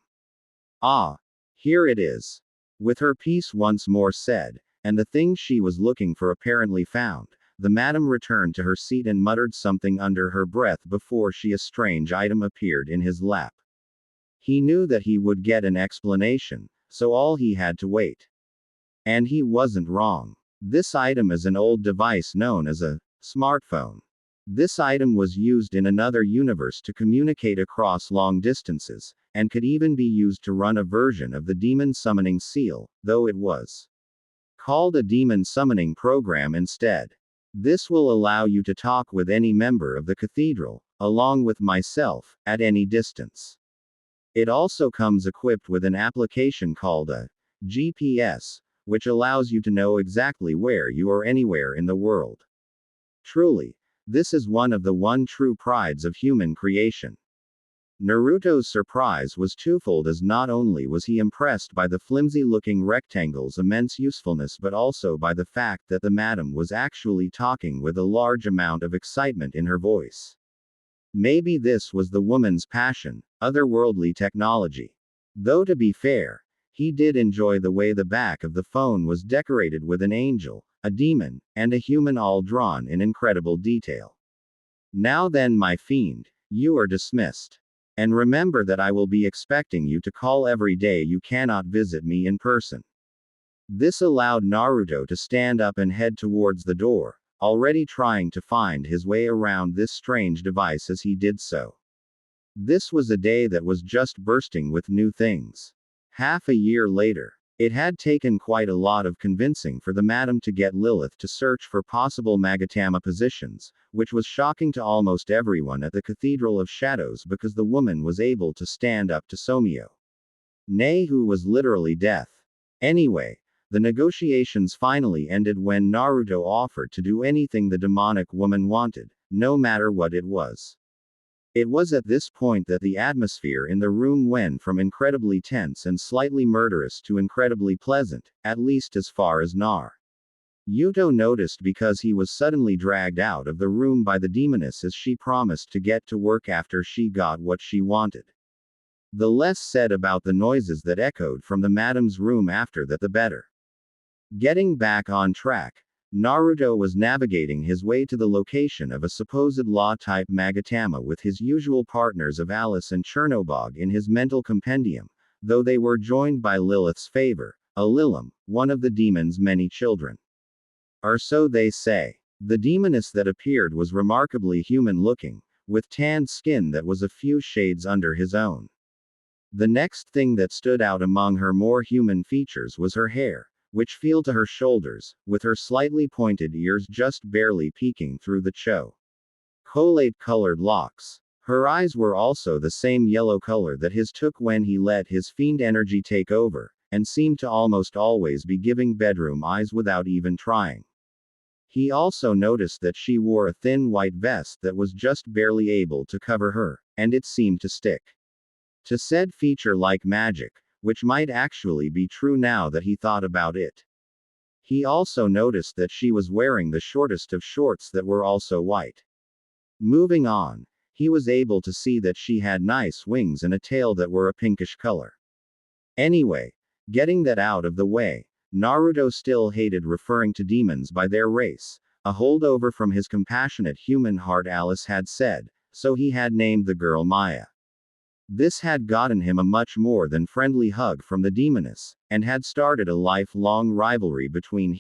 Ah, here it is. With her piece once more said, and the thing she was looking for apparently found, the madam returned to her seat and muttered something under her breath before a strange item appeared in his lap. He knew that he would get an explanation, so all he had to wait. And he wasn't wrong. This item is an old device known as a smartphone. This item was used in another universe to communicate across long distances, and could even be used to run a version of the demon summoning seal, though it was called a demon summoning program instead. This will allow you to talk with any member of the cathedral, along with myself, at any distance. It also comes equipped with an application called a GPS, which allows you to know exactly where you are anywhere in the world. Truly, this is one of the true prides of human creation. Naruto's surprise was twofold, as not only was he impressed by the flimsy-looking rectangle's immense usefulness, but also by the fact that the madam was actually talking with a large amount of excitement in her voice. Maybe this was the woman's passion, otherworldly technology. Though to be fair, he did enjoy the way the back of the phone was decorated with an angel, a demon, and a human, all drawn in incredible detail. Now then, my fiend, you are dismissed. And remember that I will be expecting you to call every day you cannot visit me in person. This allowed Naruto to stand up and head towards the door, already trying to find his way around this strange device as he did so. This was a day that was just bursting with new things. Half a year later, it had taken quite a lot of convincing for the madam to get Lilith to search for possible Magatama positions, which was shocking to almost everyone at the Cathedral of Shadows because the woman was able to stand up to Somio. Nay, who was literally death. Anyway, the negotiations finally ended when Naruto offered to do anything the demonic woman wanted, no matter what it was. It was at this point that the atmosphere in the room went from incredibly tense and slightly murderous to incredibly pleasant, at least as far as Naruto noticed, because he was suddenly dragged out of the room by the demoness as she promised to get to work after she got what she wanted. The less said about the noises that echoed from the madam's room after that, the better. Getting back on track, Naruto was navigating his way to the location of a supposed law-type Magatama with his usual partners of Alice and Chernobog in his mental compendium, though they were joined by Lilith's favor, a Lilim, one of the demon's many children. Or so they say. The demoness that appeared was remarkably human-looking, with tanned skin that was a few shades under his own. The next thing that stood out among her more human features was her hair, which fell to her shoulders, with her slightly pointed ears just barely peeking through the chocolate-colored locks. Her eyes were also the same yellow color that his took when he let his fiend energy take over, and seemed to almost always be giving bedroom eyes without even trying. He also noticed that she wore a thin white vest that was just barely able to cover her, and it seemed to stick to said feature like magic, which might actually be true now that he thought about it. He also noticed that she was wearing the shortest of shorts that were also white. Moving on, he was able to see that she had nice wings and a tail that were a pinkish color. Anyway, getting that out of the way, Naruto still hated referring to demons by their race, a holdover from his compassionate human heart, Alice had said, so he had named the girl Maya. This had gotten him a much more than friendly hug from the demoness, and had started a lifelong rivalry between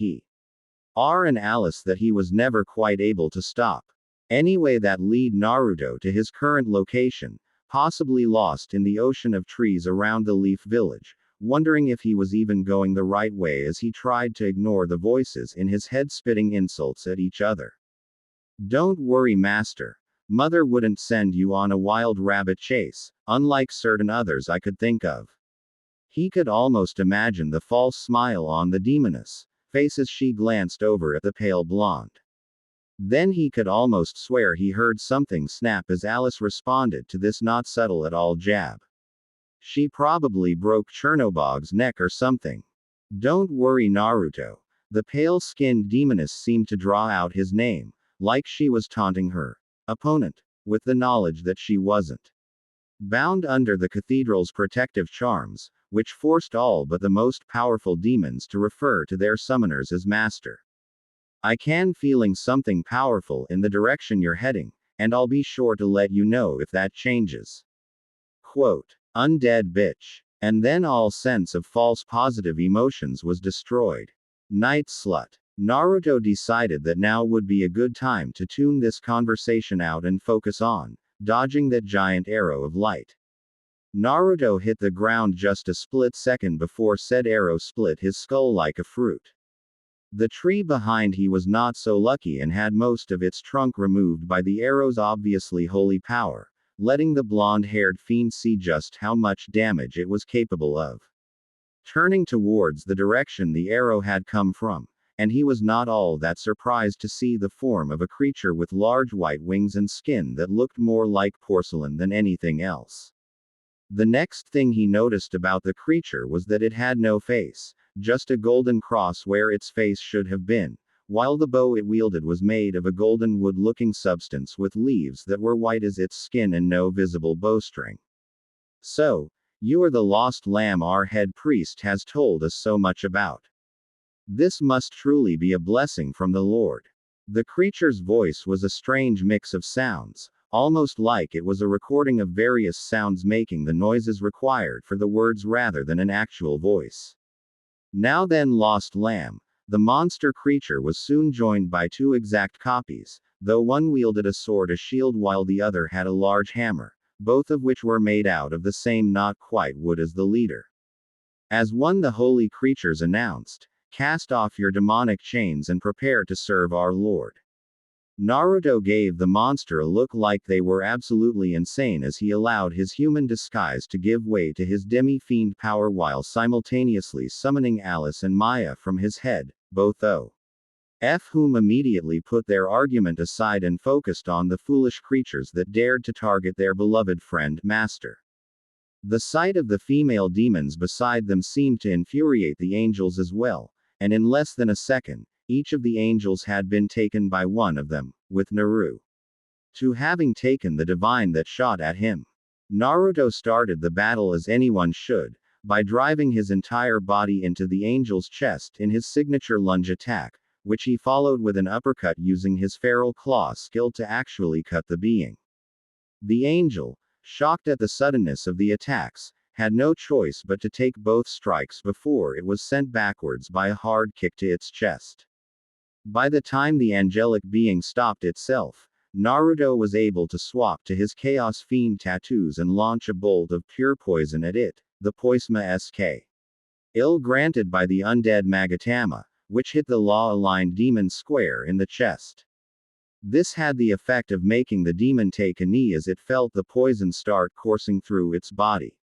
her and Alice that he was never quite able to stop. Anyway, that lead Naruto to his current location, possibly lost in the ocean of trees around the Leaf Village, wondering if he was even going the right way as he tried to ignore the voices in his head spitting insults at each other. Don't worry, master. Mother wouldn't send you on a wild rabbit chase, unlike certain others I could think of. He could almost imagine the false smile on the demoness face as she glanced over at the pale blonde. Then he could almost swear he heard something snap as Alice responded to this not subtle at all jab. She probably broke Chernobog's neck or something. Don't worry, Naruto. The pale-skinned demoness seemed to draw out his name, like she was taunting her opponent, with the knowledge that she wasn't bound under the cathedral's protective charms, which forced all but the most powerful demons to refer to their summoners as master. I can feeling something powerful in the direction you're heading, and I'll be sure to let you know if that changes. Quote, undead bitch. And then all sense of false positive emotions was destroyed. Night slut. Naruto decided that now would be a good time to tune this conversation out and focus on dodging that giant arrow of light. Naruto hit the ground just a split second before said arrow split his skull like a fruit. The tree behind he was not so lucky and had most of its trunk removed by the arrow's obviously holy power, letting the blonde-haired fiend see just how much damage it was capable of. Turning towards the direction the arrow had come from, and he was not all that surprised to see the form of a creature with large white wings and skin that looked more like porcelain than anything else. The next thing he noticed about the creature was that it had no face, just a golden cross where its face should have been, while the bow it wielded was made of a golden wood-looking substance with leaves that were white as its skin and no visible bowstring. So, you are the lost lamb our head priest has told us so much about. This must truly be a blessing from the Lord. The creature's voice was a strange mix of sounds, almost like it was a recording of various sounds making the noises required for the words rather than an actual voice. Now then, lost lamb. The monster creature was soon joined by two exact copies, though one wielded a sword as shield while the other had a large hammer, both of which were made out of the same not quite wood as the leader. As one the holy creatures announced, cast off your demonic chains and prepare to serve our Lord. Naruto gave the monster a look like they were absolutely insane as he allowed his human disguise to give way to his demi-fiend power while simultaneously summoning Alice and Maya from his head, both of whom immediately put their argument aside and focused on the foolish creatures that dared to target their beloved friend, Master. The sight of the female demons beside them seemed to infuriate the angels as well, and in less than a second, each of the angels had been taken by one of them, with Naruto having taken the divine that shot at him. Naruto started the battle as anyone should, by driving his entire body into the angel's chest in his signature lunge attack, which he followed with an uppercut using his feral claw skill to actually cut the being. The angel, shocked at the suddenness of the attacks, had no choice but to take both strikes before it was sent backwards by a hard kick to its chest. By the time the angelic being stopped itself, Naruto was able to swap to his Chaos Fiend tattoos and launch a bolt of pure poison at it, the Poisma SK. Ill granted by the undead Magatama, which hit the law-aligned demon square in the chest. This had the effect of making the demon take a knee as it felt the poison start coursing through its body.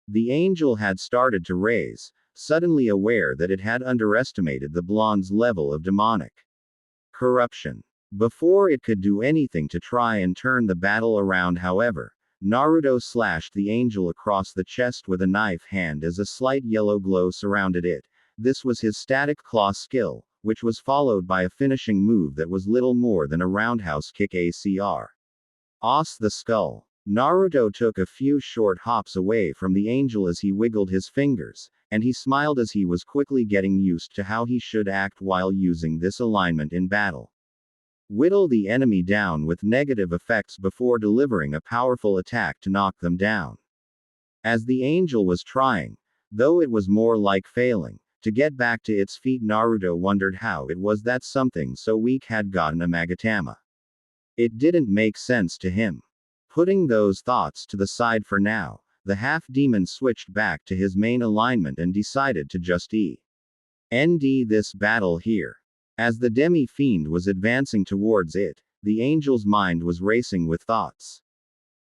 The angel had started to raise, suddenly aware that it had underestimated the blonde's level of demonic corruption. Before it could do anything to try and turn the battle around, however, Naruto slashed the angel across the chest with a knife hand as a slight yellow glow surrounded it. This was his static claw skill, which was followed by a finishing move that was little more than a roundhouse kick ACR. Os the skull. Naruto took a few short hops away from the angel as he wiggled his fingers, and he smiled as he was quickly getting used to how he should act while using this alignment in battle. Whittle the enemy down with negative effects before delivering a powerful attack to knock them down. As the angel was trying, though it was more like failing, to get back to its feet, Naruto wondered how it was that something so weak had gotten a Magatama. It didn't make sense to him. Putting those thoughts to the side for now, the half-demon switched back to his main alignment and decided to just end this battle here. As the demi-fiend was advancing towards it, the angel's mind was racing with thoughts.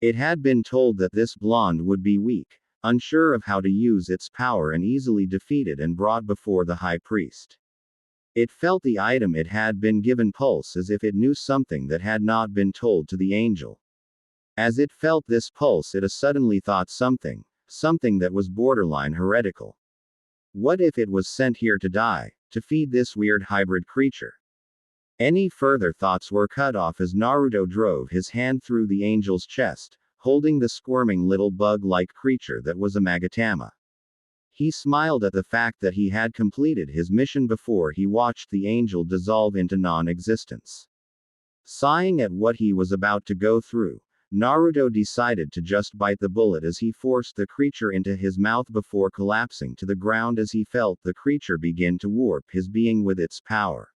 It had been told that this blonde would be weak, unsure of how to use its power and easily defeated and brought before the high priest. It felt the item it had been given pulse as if it knew something that had not been told to the angel. As it felt this pulse, it suddenly thought something that was borderline heretical. What if it was sent here to die, to feed this weird hybrid creature? Any further thoughts were cut off as Naruto drove his hand through the angel's chest, holding the squirming little bug-like creature that was a Magatama. He smiled at the fact that he had completed his mission before he watched the angel dissolve into non-existence. Sighing at what he was about to go through, Naruto decided to just bite the bullet as he forced the creature into his mouth before collapsing to the ground as he felt the creature begin to warp his being with its power.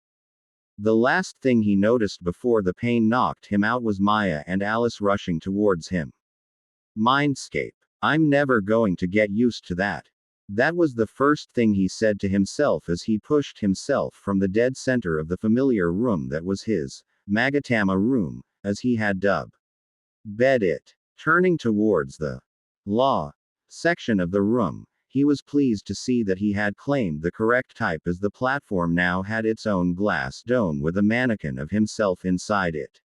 The last thing he noticed before the pain knocked him out was Maya and Alice rushing towards him. Mindscape. I'm never going to get used to that. That was the first thing he said to himself as he pushed himself from the dead center of the familiar room that was his Magatama room, as he had dubbed it. Turning towards the law section of the room, he was pleased to see that he had claimed the correct type as the platform now had its own glass dome with a mannequin of himself inside it.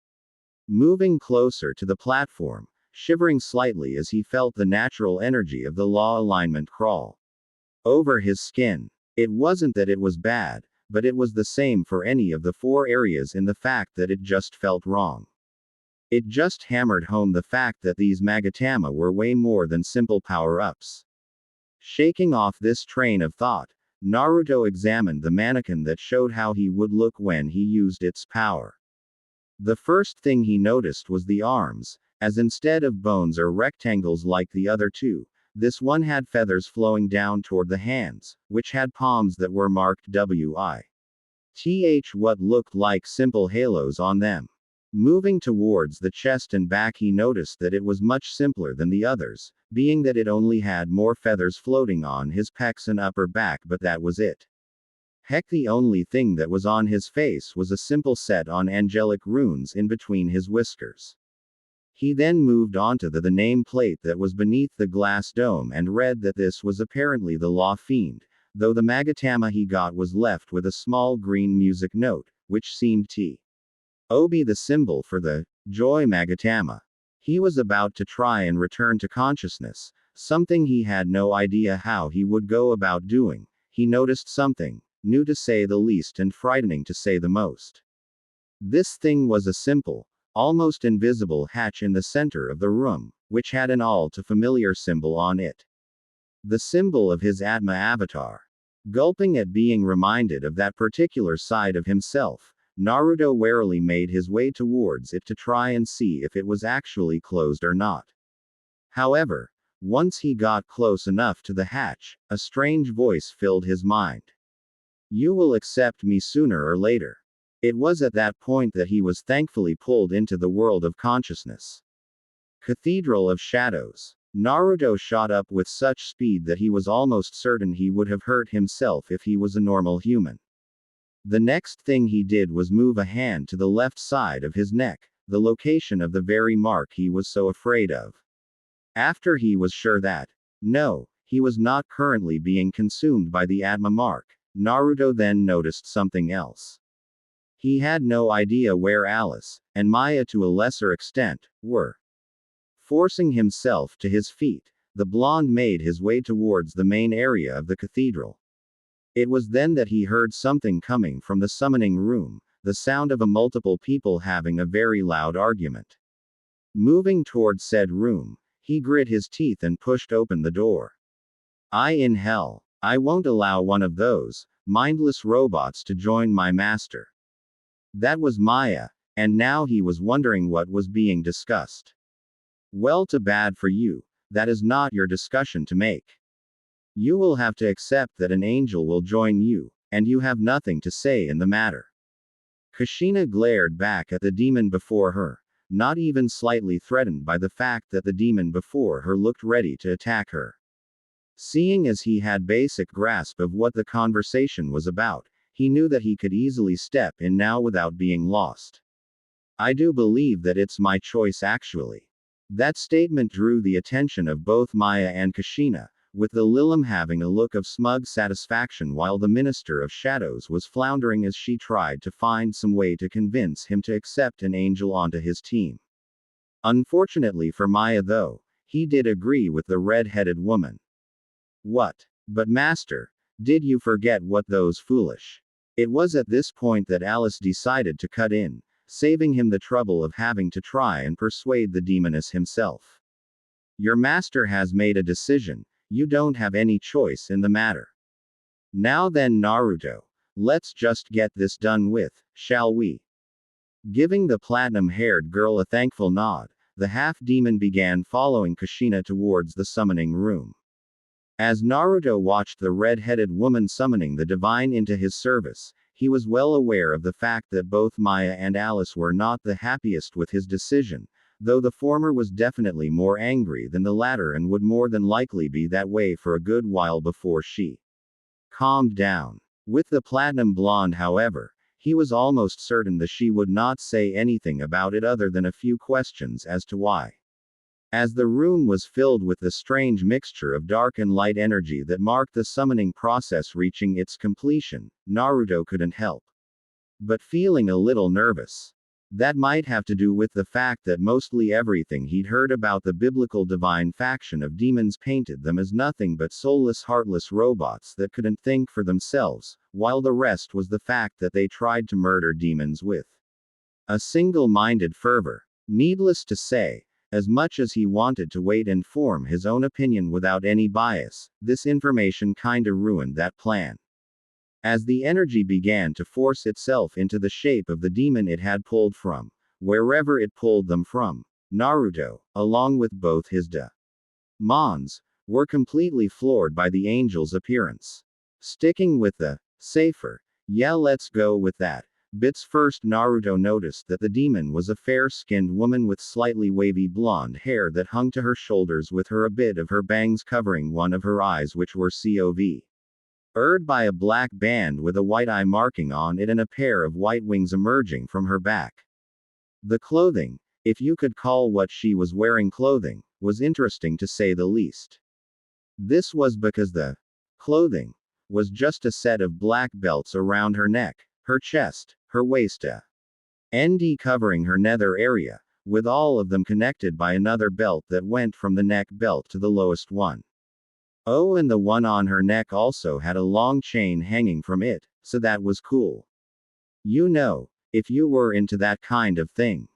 Moving closer to the platform, shivering slightly as he felt the natural energy of the law alignment crawl over his skin. It wasn't that it was bad, but it was the same for any of the 4 areas in the fact that it just felt wrong. It just hammered home the fact that these Magatama were way more than simple power-ups. Shaking off this train of thought, Naruto examined the mannequin that showed how he would look when he used its power. The first thing he noticed was the arms, as instead of bones or rectangles like the other 2, this one had feathers flowing down toward the hands, which had palms that were marked WITH what looked like simple halos on them. Moving towards the chest and back, he noticed that it was much simpler than the others, being that it only had more feathers floating on his pecs and upper back, but that was it. Heck, the only thing that was on his face was a simple set on angelic runes in between his whiskers. He then moved on to the name plate that was beneath the glass dome and read that this was apparently the Law Fiend, though the Magatama he got was left with a small green music note, which seemed to be the symbol for the Joy Magatama. He was about to try and return to consciousness, something he had no idea how he would go about doing. He noticed something new to say the least and frightening to say the most. This thing was a simple, almost invisible hatch in the center of the room, which had an all too familiar symbol on it. The symbol of his Atma avatar. Gulping at being reminded of that particular side of himself, Naruto warily made his way towards it to try and see if it was actually closed or not. However, once he got close enough to the hatch, a strange voice filled his mind. You will accept me sooner or later. It was at that point that he was thankfully pulled into the world of consciousness. Cathedral of Shadows. Naruto shot up with such speed that he was almost certain he would have hurt himself if he was a normal human. The next thing he did was move a hand to the left side of his neck, the location of the very mark he was so afraid of. After he was sure that, no, he was not currently being consumed by the Atma mark, Naruto then noticed something else. He had no idea where Alice, and Maya to a lesser extent, were. Forcing himself to his feet, the blonde made his way towards the main area of the cathedral. It was then that he heard something coming from the summoning room, the sound of multiple people having a very loud argument. Moving toward said room, he grit his teeth and pushed open the door. In hell, I won't allow one of those mindless robots to join my master. That was Maya, and now he was wondering what was being discussed. Well, too bad for you, that is not your discussion to make. You will have to accept that an angel will join you, and you have nothing to say in the matter. Kushina glared back at the demon before her, not even slightly threatened by the fact that the demon before her looked ready to attack her. Seeing as he had basic grasp of what the conversation was about, he knew that he could easily step in now without being lost. I do believe that it's my choice actually. That statement drew the attention of both Maya and Kushina, with the Lilim having a look of smug satisfaction while the Minister of Shadows was floundering as she tried to find some way to convince him to accept an angel onto his team. Unfortunately for Maya though, he did agree with the red-headed woman. What? But Master, did you forget what those foolish? It was at this point that Alice decided to cut in, saving him the trouble of having to try and persuade the demoness himself. Your master has made a decision. You don't have any choice in the matter. Now then, Naruto. Let's just get this done with, shall we? Giving the platinum-haired girl a thankful nod, the half-demon began following Kushina towards the summoning room. As Naruto watched the red-headed woman summoning the divine into his service, he was well aware of the fact that both Maya and Alice were not the happiest with his decision, though the former was definitely more angry than the latter and would more than likely be that way for a good while before she calmed down. With the platinum blonde, however, he was almost certain that she would not say anything about it other than a few questions as to why. As the room was filled with the strange mixture of dark and light energy that marked the summoning process reaching its completion, Naruto couldn't help but feeling a little nervous. That might have to do with the fact that mostly everything he'd heard about the biblical divine faction of demons painted them as nothing but soulless, heartless robots that couldn't think for themselves, while the rest was the fact that they tried to murder demons with a single-minded fervor. Needless to say, as much as he wanted to wait and form his own opinion without any bias, this information kinda ruined that plan. As the energy began to force itself into the shape of the demon it had pulled from, wherever it pulled them from, Naruto, along with both his demons, were completely floored by the angel's appearance. Sticking with the safer, yeah, let's go with that bits first, Naruto noticed that the demon was a fair-skinned woman with slightly wavy blonde hair that hung to her shoulders, with a bit of her bangs covering one of her eyes, which were covered by a black band with a white eye marking on it and a pair of white wings emerging from her back. The clothing, if you could call what she was wearing clothing, was interesting to say the least. This was because the clothing was just a set of black belts around her neck, her chest, her waist, and covering her nether area, with all of them connected by another belt that went from the neck belt to the lowest one. Oh, and the one on her neck also had a long chain hanging from it, so that was cool. You know, if you were into that kind of thing.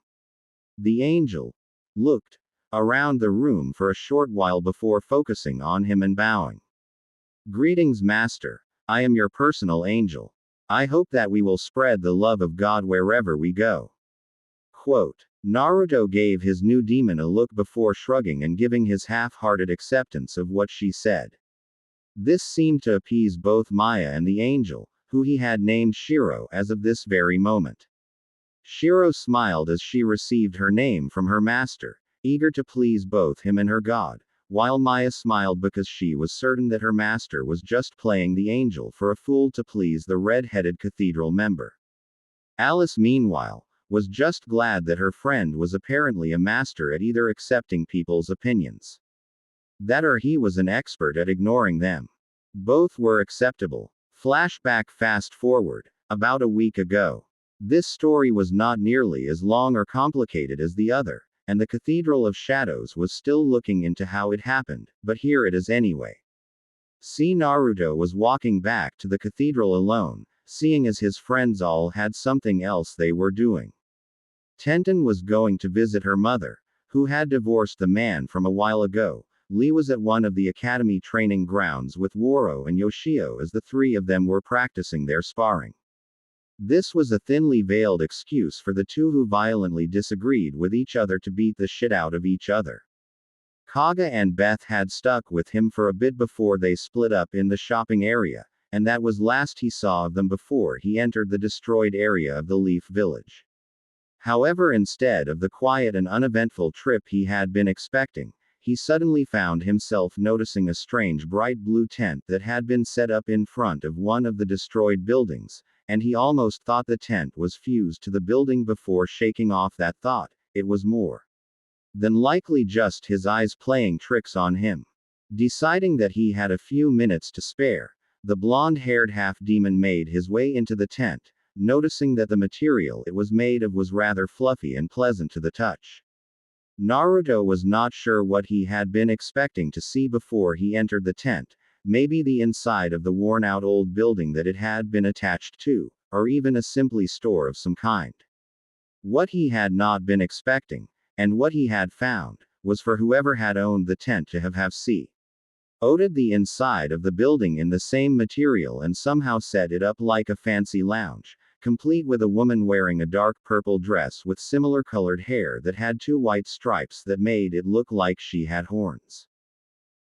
The angel looked around the room for a short while before focusing on him and bowing. Greetings, Master. I am your personal angel. I hope that we will spread the love of God wherever we go. Quote. Naruto gave his new demon a look before shrugging and giving his half-hearted acceptance of what she said. This seemed to appease both Maya and the angel, who he had named Shiro as of this very moment. Shiro smiled as she received her name from her master, eager to please both him and her god, while Maya smiled because she was certain that her master was just playing the angel for a fool to please the red-headed cathedral member. Alice, meanwhile, was just glad that her friend was apparently a master at either accepting people's opinions, that or he was an expert at ignoring them. Both were acceptable. Flashback, fast forward, about a week ago. This story was not nearly as long or complicated as the other, and the Cathedral of Shadows was still looking into how it happened, but here it is anyway. See, Naruto was walking back to the cathedral alone, seeing as his friends all had something else they were doing. Tenten was going to visit her mother, who had divorced the man from a while ago. Lee was at one of the academy training grounds with Woro and Yoshio as the three of them were practicing their sparring. This was a thinly veiled excuse for the two who violently disagreed with each other to beat the shit out of each other. Kaga and Beth had stuck with him for a bit before they split up in the shopping area, and that was last he saw of them before he entered the destroyed area of the Leaf Village. However, instead of the quiet and uneventful trip he had been expecting, he suddenly found himself noticing a strange bright blue tent that had been set up in front of one of the destroyed buildings, and he almost thought the tent was fused to the building before shaking off that thought. It was more than likely just his eyes playing tricks on him. Deciding that he had a few minutes to spare, the blonde-haired half-demon made his way into the tent, noticing that the material it was made of was rather fluffy and pleasant to the touch. Naruto was not sure what he had been expecting to see before he entered the tent, maybe the inside of the worn-out old building that it had been attached to, or even a simply store of some kind. What he had not been expecting, and what he had found, was for whoever had owned the tent to have seen Coated the inside of the building in the same material and somehow set it up like a fancy lounge, complete with a woman wearing a dark purple dress with similar colored hair that had two white stripes that made it look like she had horns.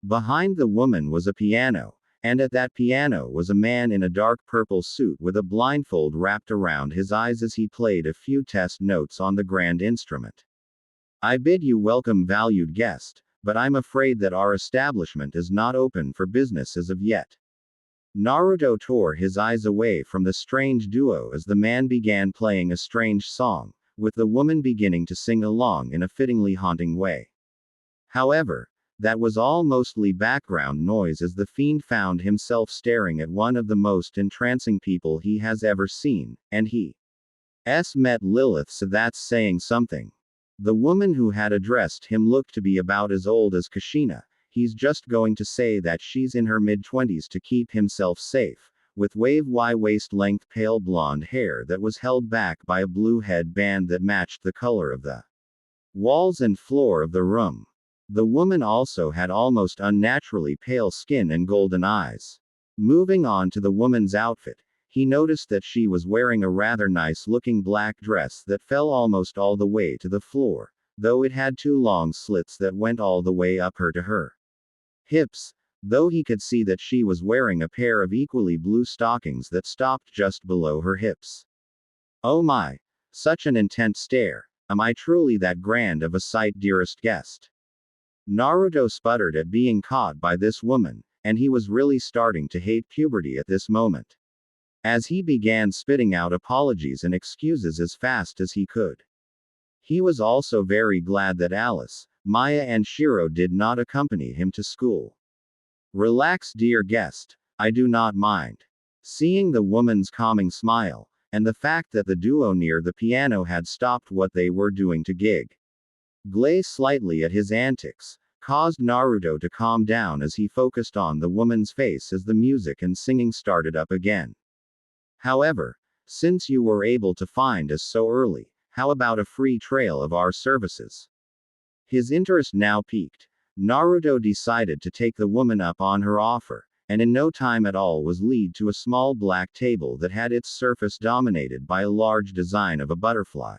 Behind the woman was a piano, and at that piano was a man in a dark purple suit with a blindfold wrapped around his eyes as he played a few test notes on the grand instrument. I bid you welcome, valued guest, but I'm afraid that our establishment is not open for business as of yet. Naruto tore his eyes away from the strange duo as the man began playing a strange song, with the woman beginning to sing along in a fittingly haunting way. However, that was all mostly background noise as the fiend found himself staring at one of the most entrancing people he has ever seen, and he's met Lilith, so that's saying something. The woman who had addressed him looked to be about as old as Kushina. He's just going to say that she's in her mid-20s to keep himself safe, with waist-length pale blonde hair that was held back by a blue headband that matched the color of the walls and floor of the room. The woman also had almost unnaturally pale skin and golden eyes. Moving on to the woman's outfit, he noticed that she was wearing a rather nice-looking black dress that fell almost all the way to the floor, though it had two long slits that went all the way up to her hips, though he could see that she was wearing a pair of equally blue stockings that stopped just below her hips. Oh my! Such an intense stare. Am I truly that grand of a sight, dearest guest? Naruto sputtered at being caught by this woman, and he was really starting to hate puberty at this moment. As he began spitting out apologies and excuses as fast as he could. He was also very glad that Alice, Maya and Shiro did not accompany him to school. Relax, dear guest, I do not mind. Seeing the woman's calming smile, and the fact that the duo near the piano had stopped what they were doing to glaze slightly at his antics, caused Naruto to calm down as he focused on the woman's face as the music and singing started up again. However, since you were able to find us so early, how about a free trial of our services? His interest now piqued. Naruto decided to take the woman up on her offer, and in no time at all was led to a small black table that had its surface dominated by a large design of a butterfly.